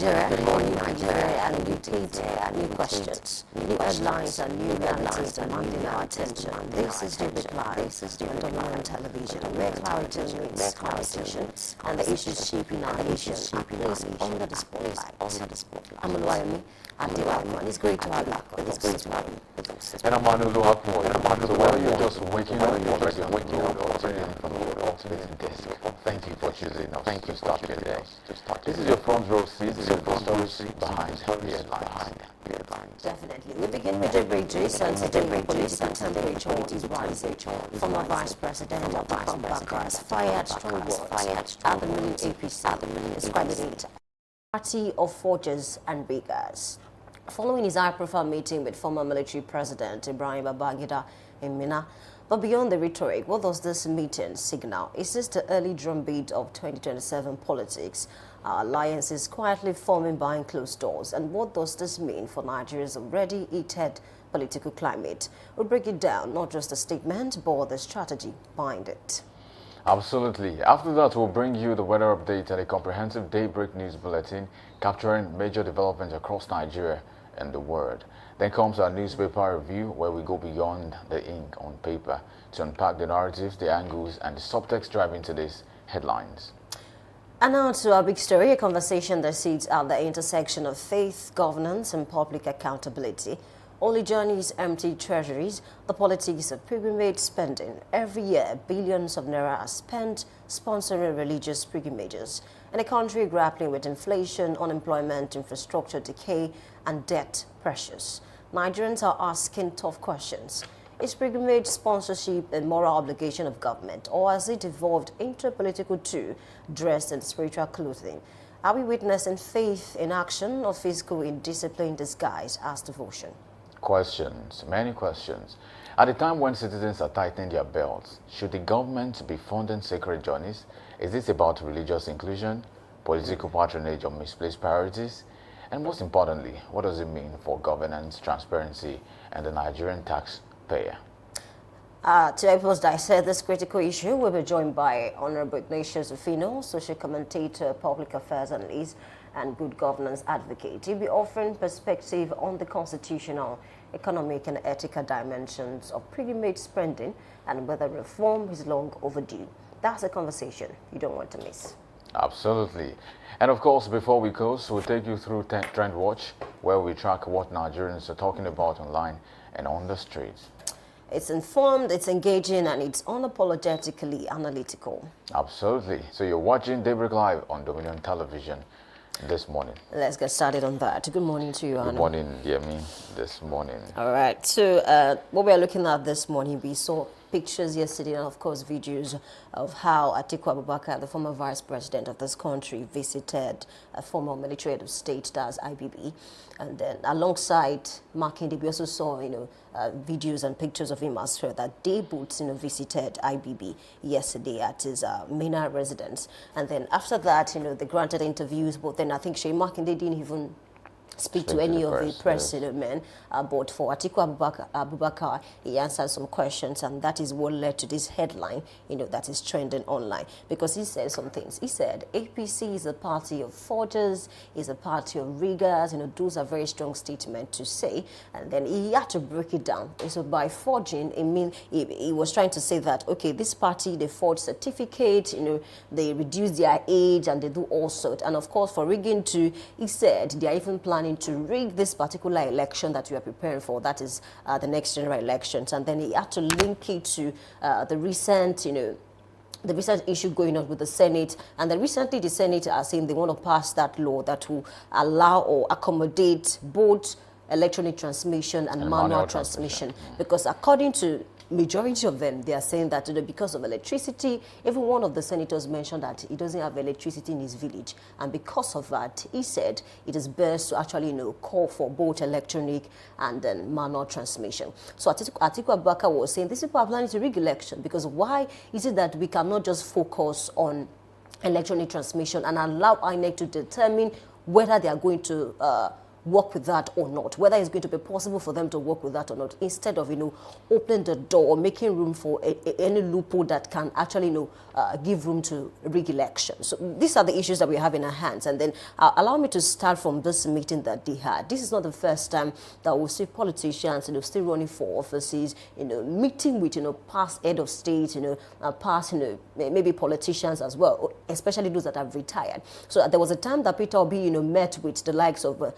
Nigeria, and we take new questions, new headlines, and new realities demanding our attention. This is Daybreak Live on Dominion Television, where clarity meets conversation and the issues shaping our nation are placed under the spotlight. I'm Oluwayemi Adewaman. It's great to have you. It's great to have you. And I'm Manulu Hapo. So whether you're just waking up or already waking up or tuning in from your alternating desk, thank you for choosing us. Thank you to start your day. This is your front row seat. This is your front seat behind the headlines. Definitely. We begin with Daybreak Jason. Daybreak political temperature is rising. Former Vice President Abubakar has fired strong words at the ruling APC, describing it party of forgers and beggars. Following his high-profile meeting with former military president Ibrahim Babangida in Minna. But beyond the rhetoric, what does this meeting signal? Is this the early drumbeat of 2027 politics? Our alliance is quietly forming behind closed doors. And what does this mean for Nigeria's already heated political climate? We'll break it down, not just the statement, but the strategy behind it. Absolutely. After that, we'll bring you the weather update and a comprehensive Daybreak news bulletin capturing major developments across Nigeria and the world. Then comes our newspaper review, where we go beyond the ink on paper to unpack the narratives, the angles, and the subtext driving today's headlines. And now to our big story, a conversation that sits at the intersection of faith, governance, and public accountability. Only journeys empty treasuries, the politics of pilgrimage spending. Every year, billions of naira are spent sponsoring religious pilgrimages. In a country grappling with inflation, unemployment, infrastructure decay, and debt pressures, Nigerians are asking tough questions. Is pilgrimage sponsorship a moral obligation of government, or has it evolved into a political tool dressed in spiritual clothing? Are we witnessing faith in action or fiscal indiscipline disguised as devotion? Questions, many questions. At a time when citizens are tightening their belts, should the government be funding sacred journeys? Is this about religious inclusion, political patronage, or misplaced priorities? And most importantly, what does it mean for governance, transparency, and the Nigerian taxpayer? To help us dissect this critical issue, we'll be joined by Honorable Ignatius Ufino, social commentator, public affairs analyst, and good governance advocate. He'll be offering perspective on the constitutional, economic, and ethical dimensions of pilgrimage spending and whether reform is long overdue. That's a conversation you don't want to miss. Absolutely. And of course, before we close, we'll take you through Trend Watch, where we track what Nigerians are talking about online and on the streets. It's informed, it's engaging, and it's unapologetically analytical. Absolutely. So you're watching Daybreak Live on Dominion Television this morning. Let's get started on that. Good morning to you, Anna. Good morning, Yemi, this morning. All right. So what we're looking at this morning, we saw pictures yesterday and, of course, videos of how Atiku Abubakar, the former vice president of this country, visited a former military head of state, that's IBB. And then alongside Makinde, we also saw, videos and pictures of him as well, that Daybreak, visited IBB yesterday at his Minna residence. And then after that, they granted interviews, but then I think Makinde didn't even speak to any of the press men, but for Atiku Abubakar, he answered some questions, and that is what led to this headline, that is trending online, because he said some things. He said APC is a party of forgers, is a party of riggers, those are very strong statements to say, and then he had to break it down. And so by forging, he was trying to say that, okay, this party, they forge certificates, they reduce their age, and they do all sorts, and of course for rigging too, he said they are even planning to rig this particular election that we are preparing for, that is the next general elections. And then he had to link it to the recent, the recent issue going on with the Senate. And then recently the Senate are saying they want to pass that law that will allow or accommodate both electronic transmission and manual transmission. Because according to majority of them, they are saying that because of electricity, even one of the senators mentioned that he doesn't have electricity in his village, and because of that, he said it is best to actually call for both electronic and then manual transmission. So Atiku Abubakar was saying these people are planning to rig election, because why is it that we cannot just focus on electronic transmission and allow INEC to determine whether they are going to work with that or not, whether it's going to be possible for them to work with that or not, instead of, opening the door or making room for any loophole that can actually, give room to rig elections. So these are the issues that we have in our hands. And then allow me to start from this meeting that they had. This is not the first time that we'll see politicians, still running for offices, meeting with, past head of state, past, maybe politicians as well, especially those that have retired. So there was a time that Peter Obi, met with the likes of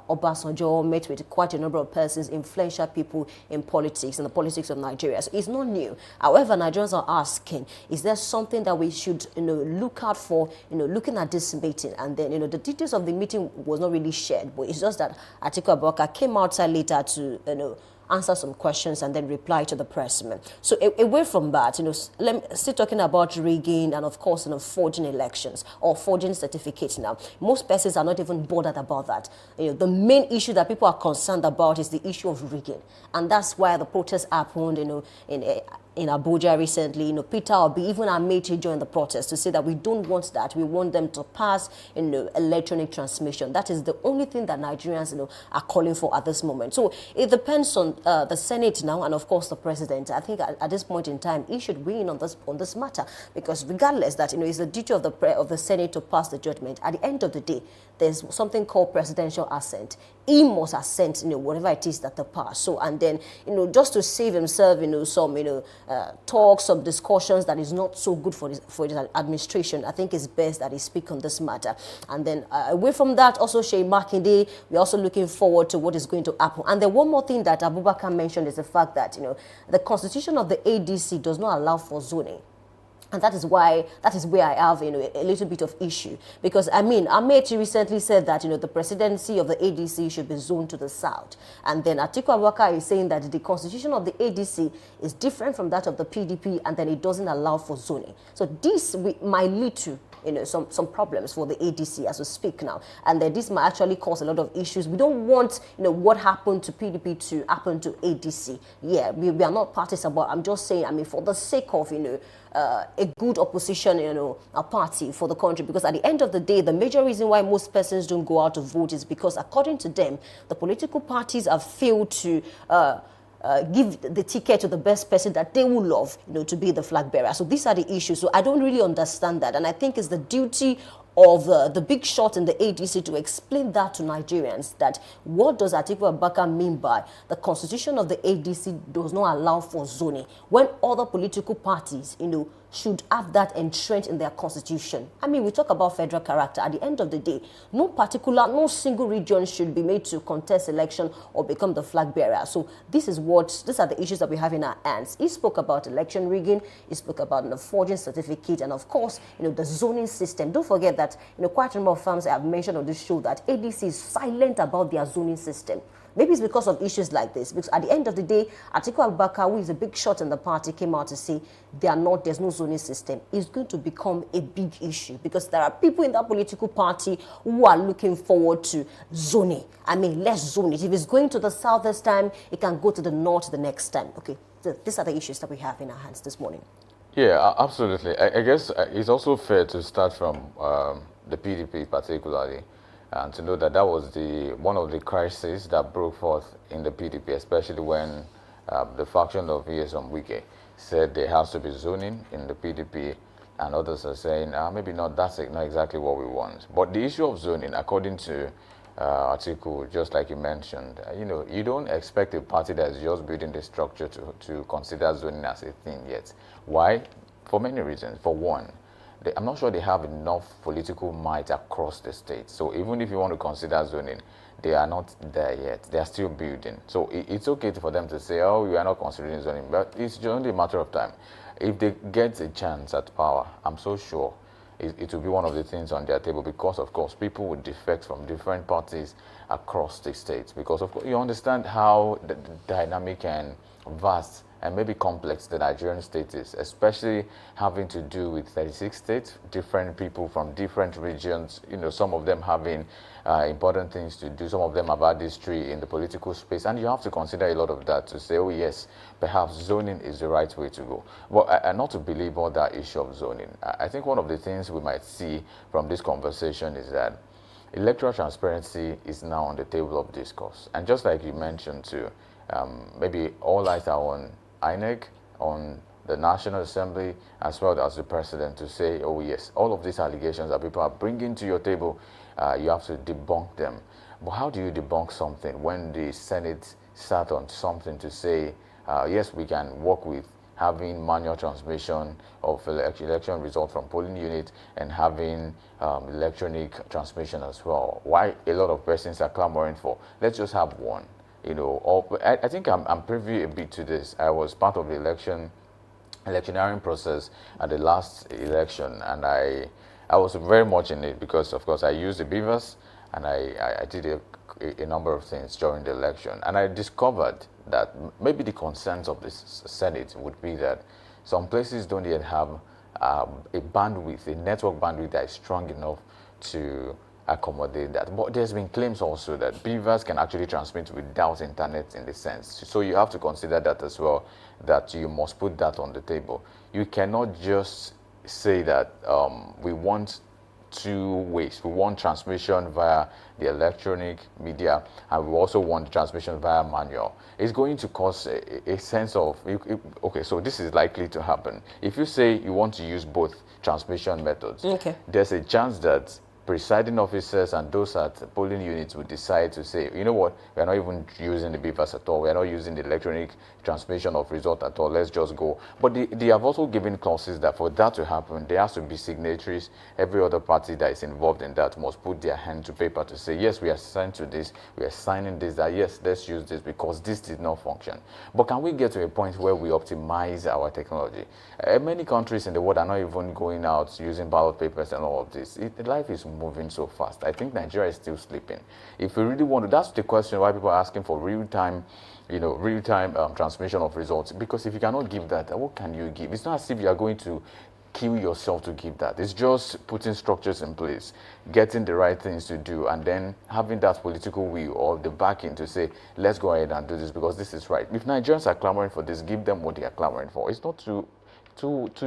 Obasanjo, met with quite a number of persons, influential people in politics, in the politics of Nigeria. So it's not new. However, Nigerians are asking, is there something that we should, look out for, looking at this meeting? And then, the details of the meeting was not really shared, but it's just that Atiku Abubakar came outside later to, answer some questions and then reply to the pressman. So away from that, still talking about rigging and, of course, forging elections or forging certificates now. Most persons are not even bothered about that. The main issue that people are concerned about is the issue of rigging. And that's why the protests happened, in Abuja recently. Peter Obi, even Amechi joined the protest to say that we don't want that. We want them to pass, electronic transmission. That is the only thing that Nigerians, are calling for at this moment. So it depends on the Senate now and, of course, the president. I think at this point in time, he should weigh in on this matter, because regardless that, it's the duty of the Senate to pass the judgment. At the end of the day, there's something called presidential assent. He must assent, whatever it is that they pass. So, and then, just to save himself, some, talks, some discussions that is not so good for his administration, I think it's best that he speak on this matter. And then away from that, also Shey Makinde, we're also looking forward to what is going to happen. And then one more thing that Abubakar mentioned is the fact that, the constitution of the ADC does not allow for zoning. And that is where I have, a little bit of issue. Because, Amechi recently said that, the presidency of the ADC should be zoned to the south. And then Atiku Abubakar is saying that the constitution of the ADC is different from that of the PDP, and then it doesn't allow for zoning. So this might lead to, some problems for the ADC as we speak now. And then this might actually cause a lot of issues. We don't want, what happened to PDP to happen to ADC. Yeah, we are not parties about, I'm just saying, for the sake of, a good opposition, a party for the country. Because at the end of the day, the major reason why most persons don't go out to vote is because, according to them, the political parties have failed to give the ticket to the best person that they will love, to be the flag bearer. So these are the issues. So I don't really understand that. And I think it's the duty of the big shot in the ADC to explain that to Nigerians, that what does Atiku Abubakar mean by the constitution of the ADC does not allow for zoning, when other political parties, should have that entrenched in their constitution. We talk about federal character. At the end of the day, no single region should be made to contest election or become the flag bearer. So these are the issues that we have in our hands. He spoke about election rigging. He spoke about the forging certificate, and of course, the zoning system. Don't forget that, quite a number of firms have mentioned on this show that ADC is silent about their zoning system. Maybe it's because of issues like this. Because at the end of the day, Atiku Abubakar, who is a big shot in the party, came out to say there's no zoning system. It's going to become a big issue, because there are people in that political party who are looking forward to zoning. Let's zone it. If it's going to the south this time, it can go to the north the next time. Okay, so these are the issues that we have in our hands this morning. Yeah, absolutely. I guess it's also fair to start from the PDP particularly, and to know that was one of the crises that broke forth in the PDP, especially when the faction of Nyesom Wike said there has to be zoning in the PDP, and others are saying, maybe not, that's not exactly what we want. But the issue of zoning, according to Atiku, just like you mentioned, you don't expect a party that is just building the structure to consider zoning as a thing yet. Why? For many reasons. For one, I'm not sure they have enough political might across the state. So even if you want to consider zoning, they are not there yet. They are still building. So it's okay for them to say, oh, we are not considering zoning, but it's only a matter of time. If they get a chance at power, I'm so sure it will be one of the things on their table, because, of course, people would defect from different parties across the states. Because, of course, you understand how the dynamic and vast and maybe complex the Nigerian state is, especially having to do with 36 states, different people from different regions, some of them having important things to do, some of them have had history in the political space, and you have to consider a lot of that to say, oh yes, perhaps zoning is the right way to go. But not to belabor that issue of zoning, I think one of the things we might see from this conversation is that electoral transparency is now on the table of discourse. And just like you mentioned too, maybe all eyes are on INEC, on the National Assembly, as well as the president to say, oh yes, all of these allegations that people are bringing to your table, you have to debunk them. But how do you debunk something when the Senate sat on something to say, yes, we can work with having manual transmission of election results from polling units and having electronic transmission as well? Why a lot of persons are clamoring for, let's just have one. You know, or, I think I'm privy a bit to this. I was part of the electioneering process at the last election, and I was very much in it because, of course, I used the beavers and I did a number of things during the election. And I discovered that maybe the concerns of the Senate would be that some places don't yet have a bandwidth, a network bandwidth that is strong enough to accommodate that. But there's been claims also that beavers can actually transmit without internet in the sense. So you have to consider that as well, that you must put that on the table. You cannot just say that we want two ways. We want transmission via the electronic media, and we also want transmission via manual. It's going to cause a sense of, okay, so this is likely to happen. If you say you want to use both transmission methods, okay, there's a chance that presiding officers and those at polling units would decide to say, you know what, we're not even using the beavers at all, we're not using the electronic transmission of result at all, let's just go. But they have also given clauses that for that to happen, there has to be signatories. Every other party that is involved in that must put their hand to paper to say, yes, we are signed to this, we are signing this, that yes, let's use this because this did not function. But can we get to a point where we optimize our technology? Many countries in the world are not even going out using ballot papers and all of this. Life is moving so fast. I think Nigeria is still sleeping. If we really want to, that's the question why people are asking for real-time, you know, real-time transmission of results. Because if you cannot give that, what can you give? It's not as if you are going to kill yourself to give that. It's just putting structures in place, getting the right things to do, and then having that political will or the backing to say, let's go ahead and do this because this is right. If Nigerians are clamoring for this, give them what they are clamoring for. It's not too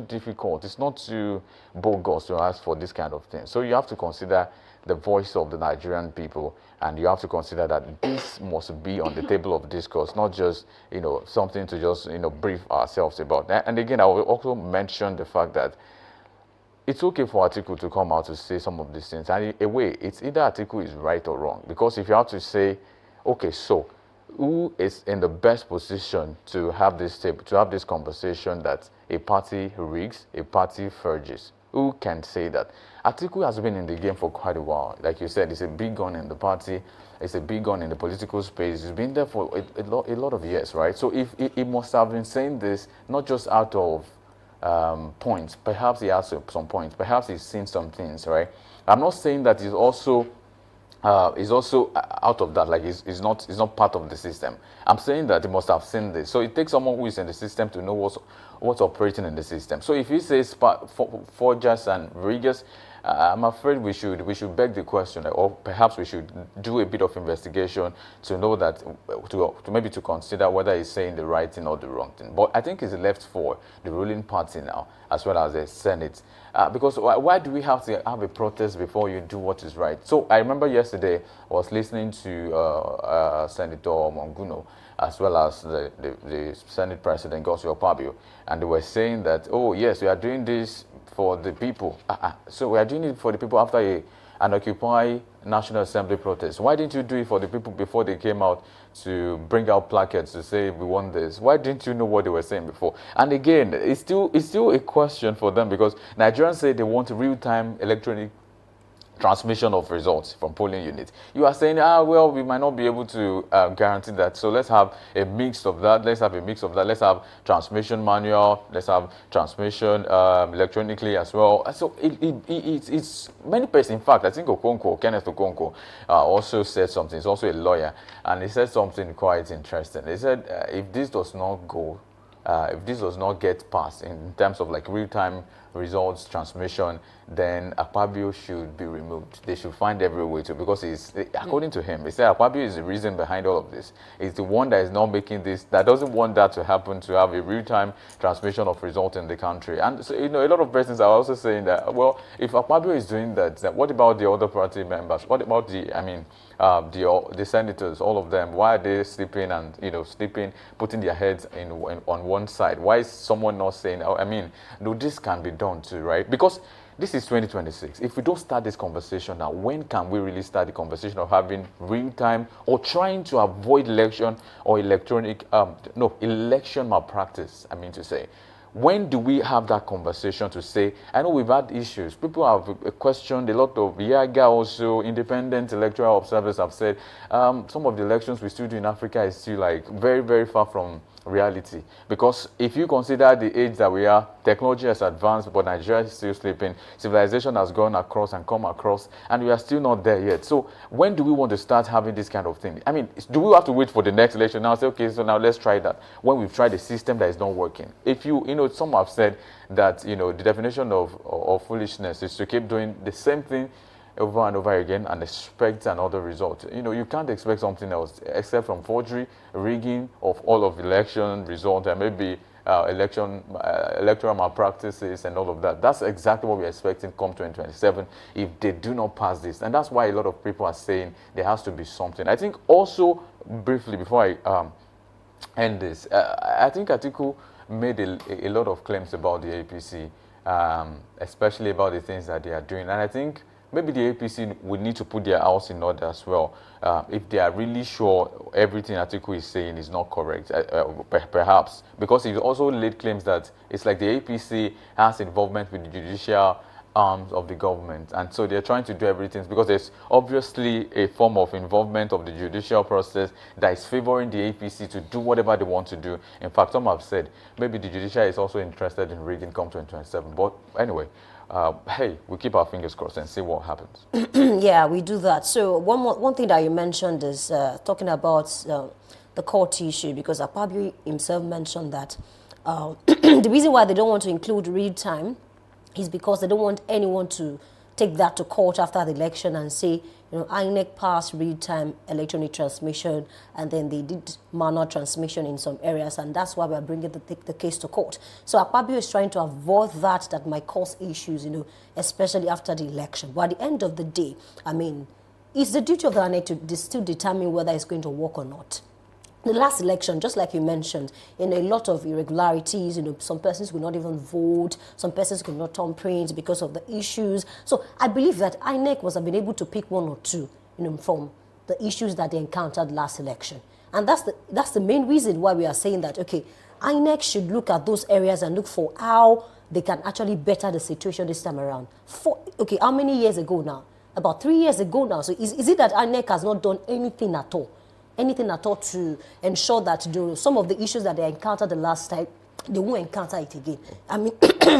difficult. It's not too bogus to ask for this kind of thing. So you have to consider the voice of the Nigerian people, and you have to consider that this must be on the table of discourse, not just, you know, something to just, you know, brief ourselves about. And again, I will also mention the fact that it's okay for Atiku to come out to say some of these things. And in a way, it's either Atiku is right or wrong. Because if you have to say, okay, so who is in the best position to have this table, to have this conversation that a party rigs, a party furges? Who can say that? Atiku has been in the game for quite a while. Like you said, he's a big gun in the party. It's a big gun in the political space. He's been there for a lot of years, right? So if he must have been saying this, not just out of points. Perhaps he has some points. Perhaps he's seen some things, right? I'm not saying that he's also out of that, like he's not part of the system. I'm saying that he must have seen this. So it takes someone who is in the system to know what's operating in the system. So if he says forgers and riggers, I'm afraid we should beg the question, or perhaps we should do a bit of investigation to know that, to maybe to consider whether he's saying the right thing or the wrong thing. But I think it's left for the ruling party now, as well as the Senate. Because why do we have to have a protest before you do what is right? So I remember yesterday I was listening to Senator Monguno, as well as the Senate President Godswill Akpabio, and they were saying that, oh yes, we are doing this for the people. So we are doing it for the people after an Occupy National Assembly protest. Why didn't you do it for the people before they came out to bring out placards to say we want this? Why didn't you know what they were saying before? And again, it's still a question for them, because Nigerians say they want real-time electronic transmission of results from polling units. You are saying, well, we might not be able to guarantee that, so let's have a mix of that, let's have transmission manual, let's have transmission electronically as well. So it's many persons. In fact, I think Kenneth Okonkwo also said something. He's also a lawyer, and he said something quite interesting. He said, if this does not go, if this does not get passed in terms of like real-time results transmission, then Akpabio should be removed. They should find every way to, because according to him, he said Akpabio is the reason behind all of this. He's the one that is not making this, that doesn't want that to happen, to have a real-time transmission of results in the country. And so, a lot of persons are also saying that, well, if Akpabio is doing that, what about the other party members? What about the senators, all of them? Why are they sleeping and, putting their heads on one side? Why is someone not saying, no, this can be done too, right? Because this is 2026. If we don't start this conversation now, when can we really start the conversation of having real-time or trying to avoid election or election malpractice, to say? When do we have that conversation to say, I know we've had issues. People have questioned a lot of, also independent electoral observers have said some of the elections we still do in Africa is still like very, very far from reality. Because if you consider the age that we are, technology has advanced, but Nigeria is still sleeping. Civilization has gone across and come across, and we are still not there yet. So when do we want to start having this kind of thing? Do we have to wait for the next election now? Say, okay, so now let's try that. When we've tried a system that is not working. If some have said that, the definition of foolishness is to keep doing the same thing over and over again and expect another result. You can't expect something else except from forgery, rigging of all of election results, and maybe electoral malpractices and all of that. That's exactly what we're expecting come 2027 if they do not pass this. And that's why a lot of people are saying there has to be something. I think also, briefly, before I end this, I think Atiku made a lot of claims about the APC, especially about the things that they are doing. And I think maybe the APC would need to put their house in order as well. If they are really sure everything Atiku is saying is not correct, perhaps. Because he also laid claims that it's like the APC has involvement with the judicial arms of the government. And so they're trying to do everything because there's obviously a form of involvement of the judicial process that is favoring the APC to do whatever they want to do. In fact, some have said maybe the judiciary is also interested in rigging come 2027. But anyway, hey, we keep our fingers crossed and see what happens. Yeah, we do that. So one thing that you mentioned is talking about the court issue, because Akpabio himself mentioned that the reason why they don't want to include real time is because they don't want anyone to take that to court after the election and say, INEC passed real-time electronic transmission and then they did manual transmission in some areas, and that's why we're bringing the case to court. So Akpabio is trying to avoid that might cause issues, especially after the election. But at the end of the day, it's the duty of the INEC to still determine whether it's going to work or not. The last election, just like you mentioned, in a lot of irregularities, some persons could not even vote, some persons could not turn print because of the issues. So I believe that INEC must have been able to pick one or two, from the issues that they encountered last election. And that's the main reason why we are saying that, okay, INEC should look at those areas and look for how they can actually better the situation this time around. How many years ago now? About 3 years ago now. So is it that INEC has not done anything at all? Anything at all to ensure that some of the issues that they encountered the last time, they won't encounter it again.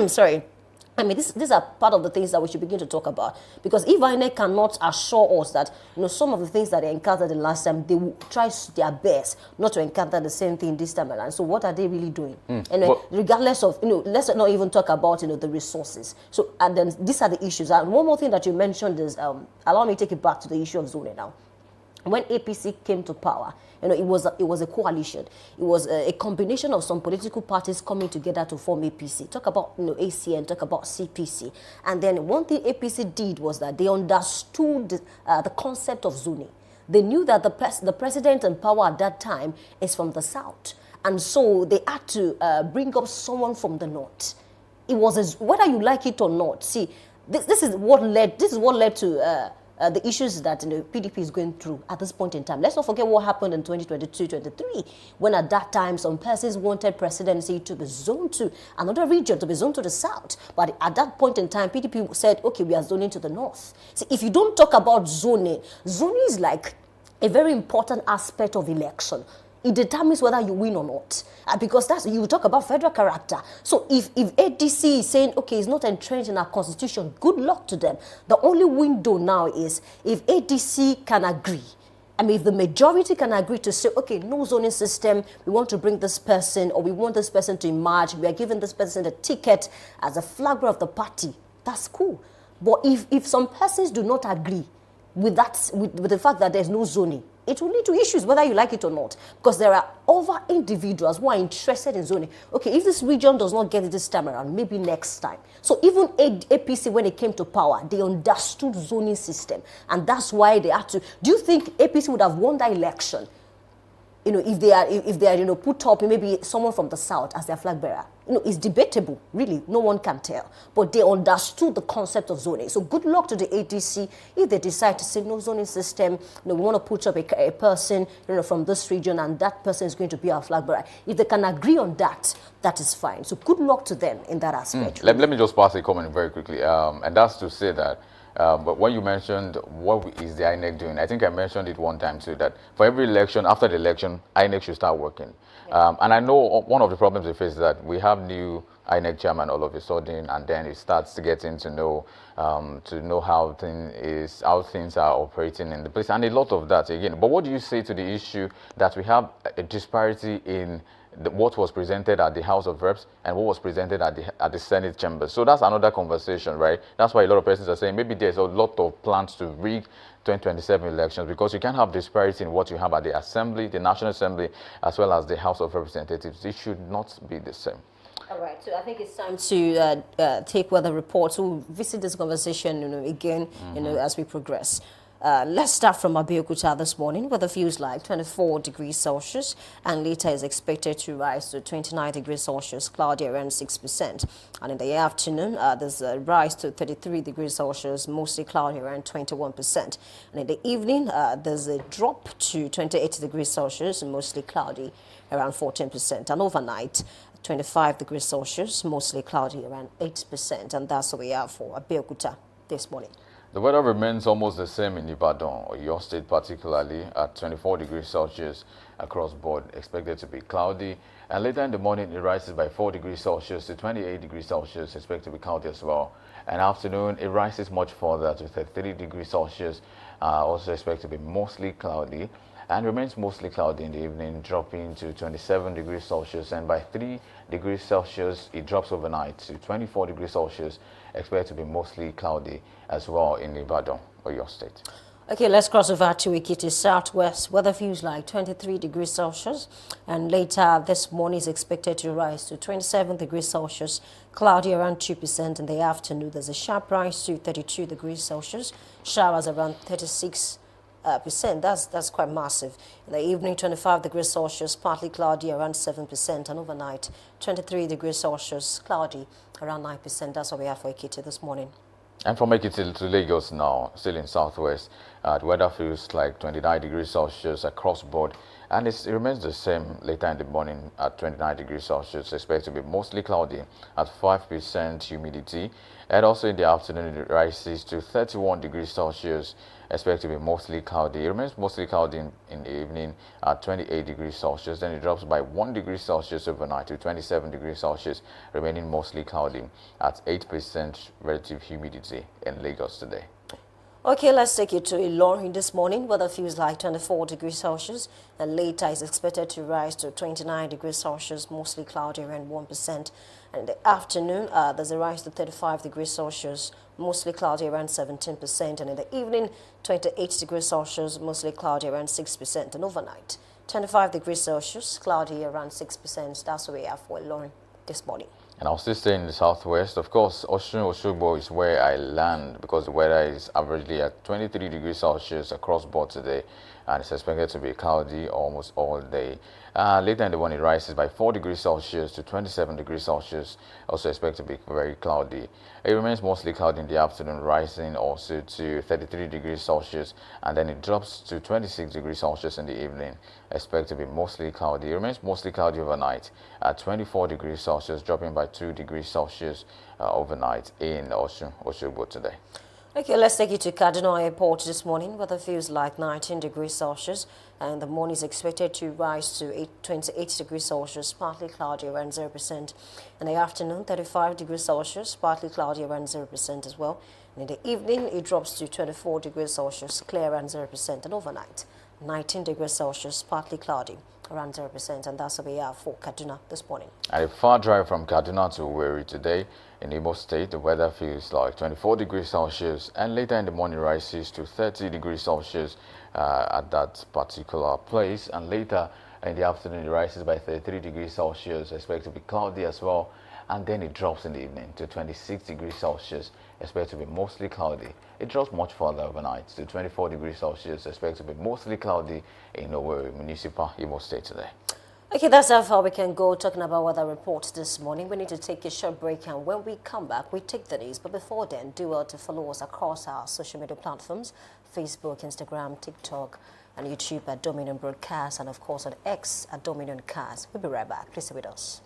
Sorry. These are part of the things that we should begin to talk about. Because if INEC cannot assure us that, some of the things that they encountered the last time, they will try their best not to encounter the same thing this time around. So what are they really doing? Regardless of, let's not even talk about, the resources. So, and then these are the issues. And one more thing that you mentioned is, allow me to take it back to the issue of zoning now. When APC came to power, it was a coalition. It was a combination of some political parties coming together to form APC. Talk about ACN, talk about CPC. And then one thing APC did was that they understood the concept of zoning. They knew that the president in power at that time is from the south. And so they had to bring up someone from the north. It was, whether you like it or not, see, this is what led to the issues that PDP is going through at this point in time. Let's not forget what happened in 2022-23, when at that time some persons wanted presidency to be zoned to another region, to be zoned to the south. But at that point in time, PDP said, okay, we are zoning to the north. See, if you don't talk about zoning is like a very important aspect of election. It determines whether you win or not. Because you talk about federal character. So if ADC is saying, okay, it's not entrenched in our constitution, good luck to them. The only window now is if ADC can agree. I mean, if the majority can agree to say, okay, no zoning system, we want to bring this person, or we want this person to emerge, we are giving this person a ticket as a flag bearer of the party, that's cool. But if some persons do not agree with that, with the fact that there's no zoning, it will lead to issues whether you like it or not, because there are other individuals who are interested in zoning. Okay, if this region does not get it this time around, maybe next time. So even APC, when it came to power, they understood zoning system, and that's why they had to. Do you think APC would have won that election, you know, if they are, you know, put up maybe someone from the south as their flag bearer? You know, it's debatable, really. No one can tell. But they understood the concept of zoning. So good luck to the ADC if they decide to say no zoning system. You know, we want to put up a person, you know, from this region, and that person is going to be our flag bearer. If they can agree on that, that is fine. So good luck to them in that aspect. Let me just pass a comment very quickly, and that's to say that. But when you mentioned what is the INEC doing, I think I mentioned it one time too, that for every election, after the election, INEC should start working. And I know one of the problems we face is that we have new INEC chairman all of a sudden, and then it starts getting to know how things are operating in the place, and a lot of that again. But what do you say to the issue that we have a disparity in what was presented at the House of Reps and what was presented at the Senate chambers? So that's another conversation, right? That's why a lot of persons are saying maybe there's a lot of plans to rig 2027 elections, because you can't have disparity in what you have at the Assembly, the National Assembly, as well as the House of Representatives. It should not be the same. All right, so I think it's time to take weather reports. We'll visit this conversation, you know, again, you know, as we progress. Let's start from Abeokuta this morning. Weather feels like 24 degrees Celsius, and later is expected to rise to 29 degrees Celsius, cloudy around 6%. And in the afternoon, there's a rise to 33 degrees Celsius, mostly cloudy around 21%. And in the evening, there's a drop to 28 degrees Celsius, mostly cloudy around 14%. And overnight, 25 degrees Celsius, mostly cloudy around 8%. And that's what we have for Abeokuta this morning. The weather remains almost the same in Ibadan, or your state particularly, at 24 degrees Celsius across board, expected to be cloudy. And later in the morning, it rises by 4 degrees Celsius to 28 degrees Celsius, expected to be cloudy as well. And afternoon, it rises much further to 33 degrees Celsius, also expected to be mostly cloudy. And remains mostly cloudy in the evening, dropping to 27 degrees Celsius. And by 3 degrees Celsius, it drops overnight to 24 degrees Celsius, expected to be mostly cloudy as well in Ibadan, or your state. Okay, let's cross over to Ekiti Southwest. Weather feels like 23 degrees Celsius, and later this morning is expected to rise to 27 degrees Celsius, cloudy around 2%. In the afternoon, there's a sharp rise to 32 degrees Celsius, showers around 36%. That's quite massive. In the evening, 25 degrees Celsius, partly cloudy around 7%, and overnight, 23 degrees Celsius, cloudy around 9%. That's what we have for Ekiti this morning. And from Ekiti to Lagos now, still in Southwest, the weather feels like 29 degrees Celsius across board, and it remains the same later in the morning at 29 degrees Celsius, expected to be mostly cloudy at 5% humidity. And also in the afternoon, it rises to 31 degrees Celsius, expected to be mostly cloudy. It remains mostly cloudy in the evening at 28 degrees Celsius. Then it drops by 1 degree Celsius overnight to 27 degrees Celsius, remaining mostly cloudy at 8% relative humidity in Lagos today. Okay, let's take you to Ilorin this morning. Weather feels like 24 degrees Celsius, and later is expected to rise to 29 degrees Celsius, mostly cloudy around 1%. And in the afternoon, there's a rise to 35 degrees Celsius, mostly cloudy around 17%. And in the evening, 28 degrees Celsius, mostly cloudy around 6%. And overnight, 25 degrees Celsius, cloudy around 6%. That's what we have for Ilorin this morning. And I'll still stay in the southwest. Of course, Osogbo is where I land, because the weather is averagely at 23 degrees Celsius across board today, and it's expected to be cloudy almost all day. Later in the morning, it rises by 4 degrees Celsius to 27 degrees Celsius, also expected to be very cloudy. It remains mostly cloudy in the afternoon, rising also to 33 degrees Celsius, and then it drops to 26 degrees Celsius in the evening, expected to be mostly cloudy. It remains mostly cloudy overnight at 24 degrees Celsius, dropping by 2 degrees Celsius overnight in Osogbo today. Okay, let's take you to Kaduna Airport this morning. Weather feels like 19 degrees Celsius, and the morning is expected to rise to 28 degrees Celsius, partly cloudy around 0%. In the afternoon, 35 degrees Celsius, partly cloudy around 0% as well. And in the evening, it drops to 24 degrees Celsius, clear around 0%. And overnight, 19 degrees Celsius, partly cloudy, around 0%, and that's where we are for Kaduna this morning. And a far drive from Kaduna to Owerri today in Imo State, the weather feels like 24 degrees Celsius, and later in the morning rises to 30 degrees Celsius at that particular place, and later in the afternoon it rises by 33 degrees Celsius, expected to be cloudy as well, and then it drops in the evening to 26 degrees Celsius, expected to be mostly cloudy. It drops much further overnight to 24 degrees Celsius, expected to be mostly cloudy in Owerri Municipal, Imo State today. Okay, that's how far we can go talking about weather reports this morning. We need to take a short break, and when we come back, we take the news. But before then, do well to follow us across our social media platforms, Facebook, Instagram, TikTok, and YouTube at Dominion Broadcast, and of course on X at Dominion Cast. We'll be right back. Please stay with us.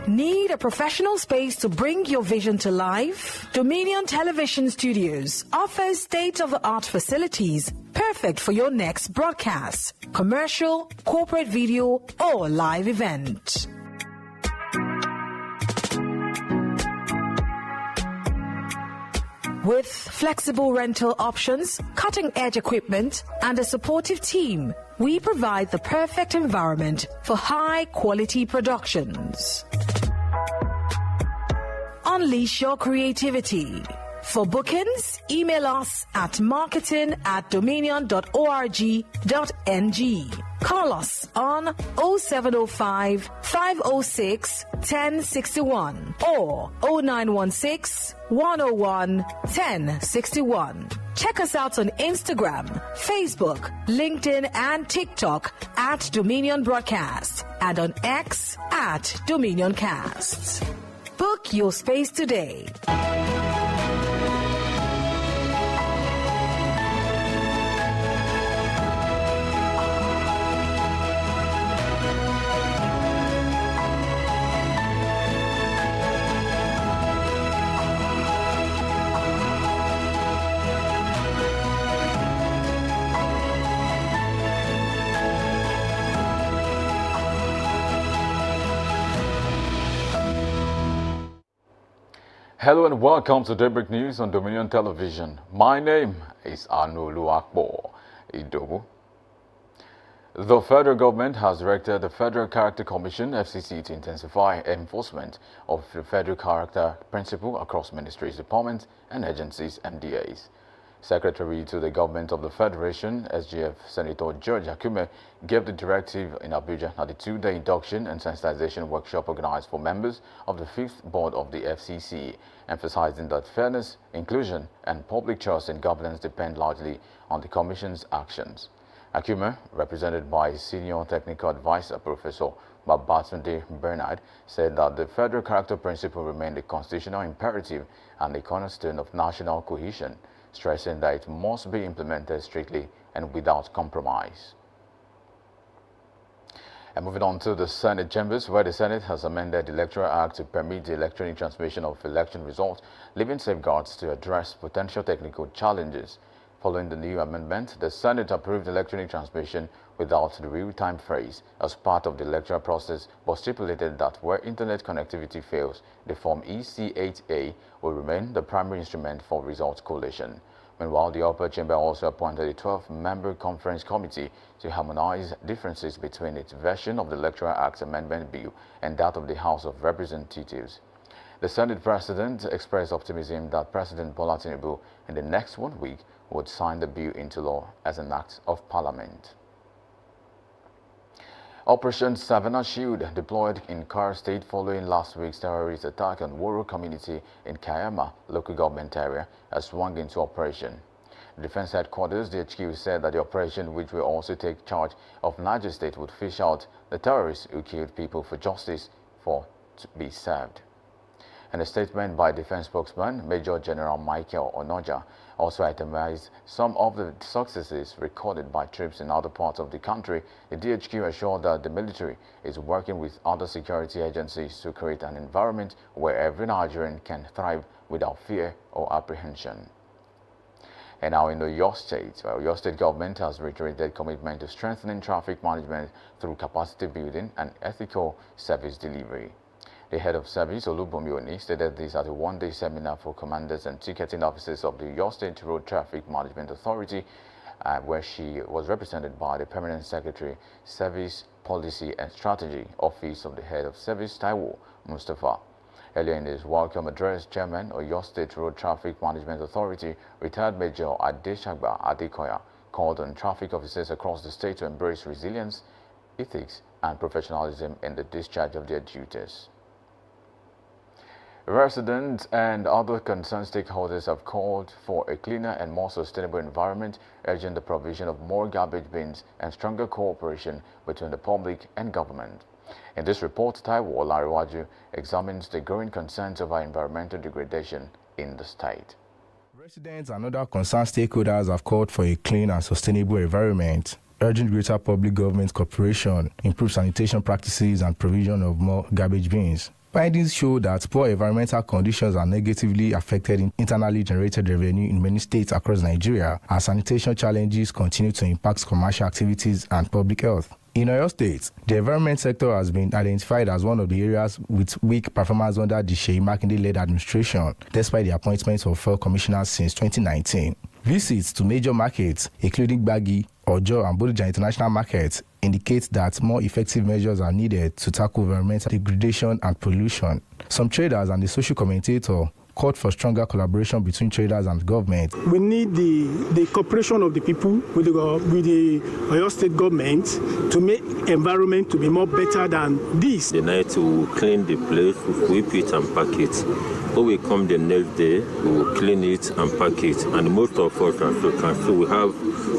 Need a professional space to bring your vision to life? Dominion Television Studios offers state-of-the-art facilities perfect for your next broadcast, commercial, corporate video, or live event. With flexible rental options, cutting-edge equipment, and a supportive team, we provide the perfect environment for high-quality productions. Unleash your creativity. For bookings, email us at marketing@dominion.org.ng. Call us on 0705 506 1061 or 0916 101 1061. Check us out on Instagram, Facebook, LinkedIn, and TikTok at Dominion Broadcast, and on X at Dominion Cast. Book your space today. Hello and welcome to Daybreak News on Dominion Television. My name is Anolu Akbo Idobu. The federal government has directed the Federal Character Commission, FCC, to intensify enforcement of the federal character principle across ministries, departments, and agencies, MDAs. Secretary to the Government of the Federation, SGF Senator George Akume, gave the directive in Abuja at the two-day induction and sensitization workshop organized for members of the 5th Board of the FCC, emphasizing that fairness, inclusion, and public trust in governance depend largely on the Commission's actions. Akume, represented by Senior Technical Advisor Professor Babatunde Bernard, said that the federal character principle remained a constitutional imperative and a cornerstone of national cohesion, stressing that it must be implemented strictly and without compromise. And moving on to the Senate chambers, where the Senate has amended the Electoral Act to permit the electronic transmission of election results, leaving safeguards to address potential technical challenges. Following the new amendment, the Senate approved electronic transmission without the real-time phrase as part of the electoral process, but stipulated that where internet connectivity fails, the Form EC8A will remain the primary instrument for results collation. Meanwhile, the upper chamber also appointed a 12-member conference committee to harmonize differences between its version of the Electoral Act Amendment Bill and that of the House of Representatives. The Senate President expressed optimism that President Bola Tinubu in the next 1 week would sign the bill into law as an act of parliament. Operation Savannah Shield, deployed in Kar State following last week's terrorist attack on Woro community in Kayama local government area, has swung into operation. The Defense Headquarters, the HQ, said that the operation, which will also take charge of Niger State, would fish out the terrorists who killed people for justice to be served. In a statement by Defense spokesman Major General Michael Onoja, also itemized some of the successes recorded by troops in other parts of the country. The DHQ assured that the military is working with other security agencies to create an environment where every Nigerian can thrive without fear or apprehension. And now in Oyo State, Oyo State government has reiterated commitment to strengthening traffic management through capacity building and ethical service delivery. The head of service, Olubomi, stated this at a one-day seminar for commanders and ticketing officers of the Oyo State Road Traffic Management Authority, where she was represented by the Permanent Secretary, Service Policy and Strategy, Office of the Head of Service, Taiwo Mustafa. Earlier in his welcome address, Chairman of Oyo State Road Traffic Management Authority, retired Major Adeshagba Adekoya, called on traffic officers across the state to embrace resilience, ethics, and professionalism in the discharge of their duties. Residents and other concerned stakeholders have called for a cleaner and more sustainable environment, urging the provision of more garbage bins and stronger cooperation between the public and government. In this report, Taiwo Olariwaju examines the growing concerns over environmental degradation in the state. Residents and other concerned stakeholders have called for a clean and sustainable environment, urging greater public government cooperation, improved sanitation practices, and provision of more garbage bins. Findings show that poor environmental conditions are negatively affected internally generated revenue in many states across Nigeria, as sanitation challenges continue to impact commercial activities and public health. In Oyo State, the environment sector has been identified as one of the areas with weak performance under the Seyi Makinde-led administration, despite the appointment of 4 commissioners since 2019. Visits to major markets, including Gbagi, Ojo, and Bodija international markets, indicate that more effective measures are needed to tackle environmental degradation and pollution. Some traders and the social commentator called for stronger collaboration between traders and government. We need the cooperation of the people with the Oyo State government to make environment to be more better than this. The night we will clean the place, we sweep it and pack it. When we come the next day, we will clean it and pack it. And most of us, as you can see, we have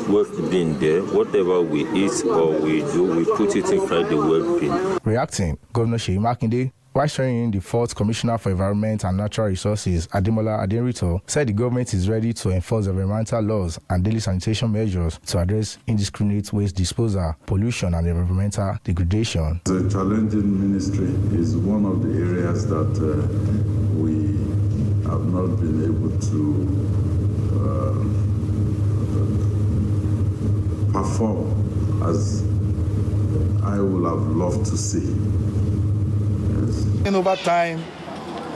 waste bin there. Whatever we eat or we do, we put it inside the waste bin. Reacting, Governor Seyi Makinde, while swearing in the 4th Commissioner for Environment and Natural Resources, Ademola Adenrito, said the government is ready to enforce environmental laws and daily sanitation measures to address indiscriminate waste disposal, pollution, and environmental degradation. The challenging ministry is one of the areas that we have not been able to perform as I would have loved to see. Over time,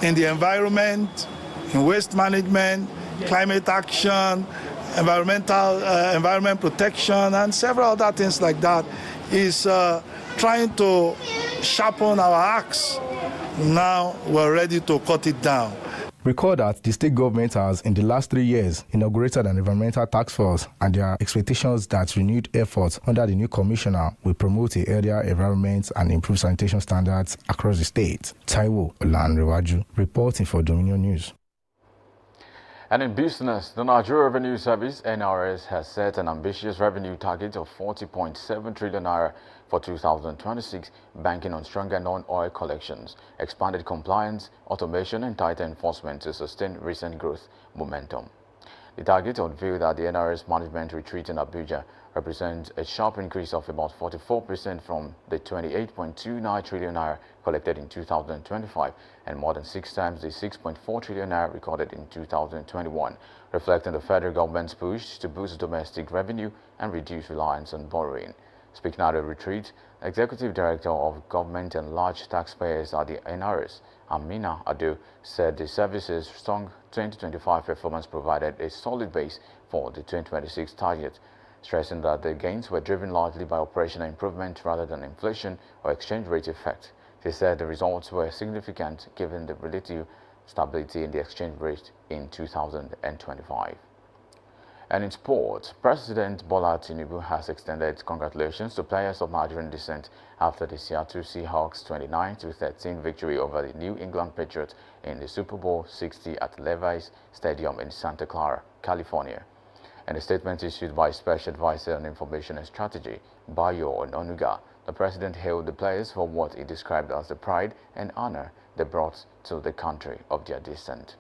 in the environment, in waste management, climate action, environment protection, and several other things like that, is trying to sharpen our axe. Now we're ready to cut it down. Recall that the state government has, in the last 3 years, inaugurated an environmental task force, and there are expectations that renewed efforts under the new commissioner will promote a healthier environment and improve sanitation standards across the state. Taiwo Olanrewaju, reporting for Dominion News. And in business, the Nigeria Revenue Service, NRS, has set an ambitious revenue target of 40.7 trillion naira for 2026, banking on stronger non-oil collections, expanded compliance, automation, and tighter enforcement to sustain recent growth momentum. The target, unveiled at the NRS management retreat in Abuja, represents a sharp increase of about 44% from the 28.29 trillion naira collected in 2025 and more than 6 times the 6.4 trillion naira recorded in 2021, reflecting the federal government's push to boost domestic revenue and reduce reliance on borrowing. Speaking at the retreat, Executive Director of Government and Large Taxpayers at the NRS, Amina Ado, said the service's strong 2025 performance provided a solid base for the 2026 target, stressing that the gains were driven largely by operational improvement rather than inflation or exchange rate effect. She said the results were significant given the relative stability in the exchange rate in 2025. And in sports, President Bola Tinubu has extended congratulations to players of Nigerian descent after the Seattle Seahawks' 29-13 victory over the New England Patriots in the Super Bowl 60 at Levi's Stadium in Santa Clara, California. In a statement issued by Special Advisor on Information and Strategy, Bayo Ononuga, the president hailed the players for what he described as the pride and honor they brought to the country of their descent.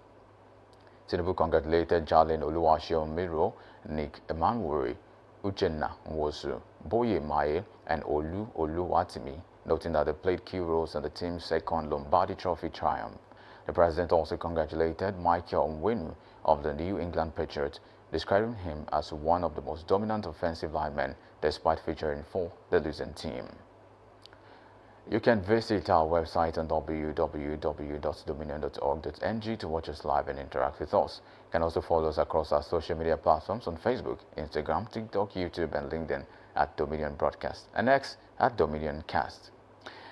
Tinubu congratulated Jalen Oluwaseun Miro, Nick Emanwuri, Uchenna Nwosu, Boye Mae, and Olu Oluwatimi, noting that they played key roles in the team's second Lombardi Trophy triumph. The president also congratulated Michael Onwenu of the New England Patriots, describing him as one of the most dominant offensive linemen despite featuring for the losing team. You can visit our website on www.dominion.org.ng to watch us live and interact with us. You can also follow us across our social media platforms on Facebook, Instagram, TikTok, YouTube, and LinkedIn at Dominion Broadcast, and X at Dominion Cast.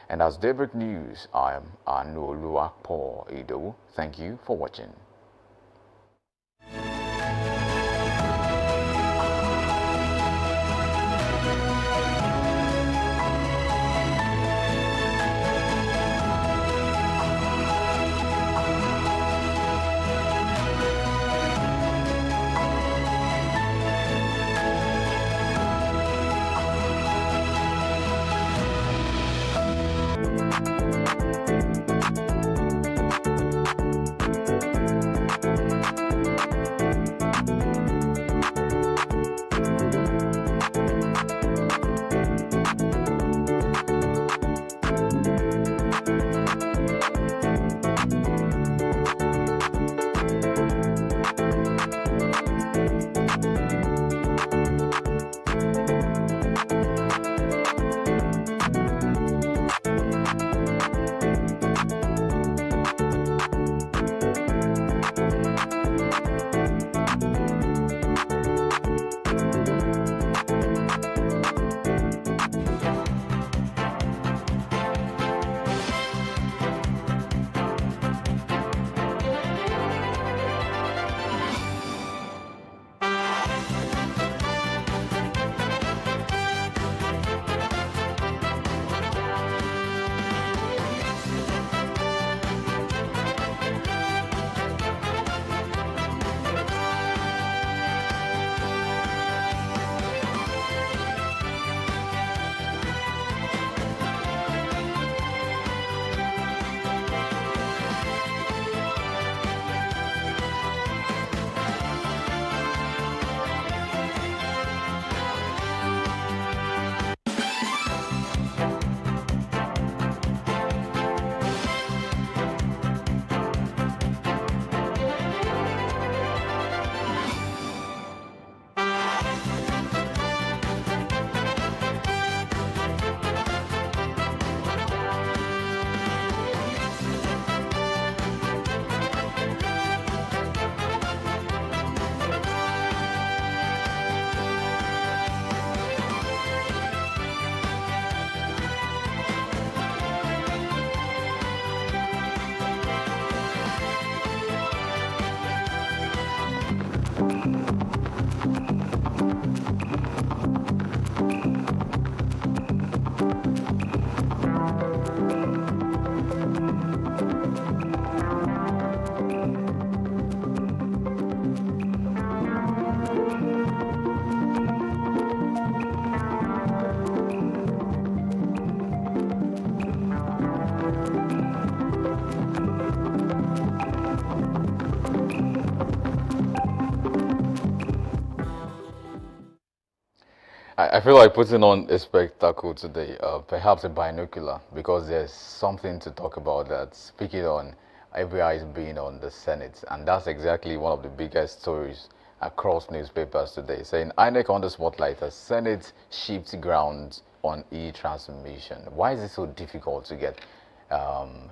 And as Daybreak News, I am Anuluakpo Ido. Thank you for watching. I feel like putting on a spectacle today, perhaps a binocular, because there's something to talk about that. Speaking on every eye is being on the Senate, and that's exactly one of the biggest stories across newspapers today, saying INEC on the spotlight as Senate shifts grounds on e-transmission. Why is it so difficult to get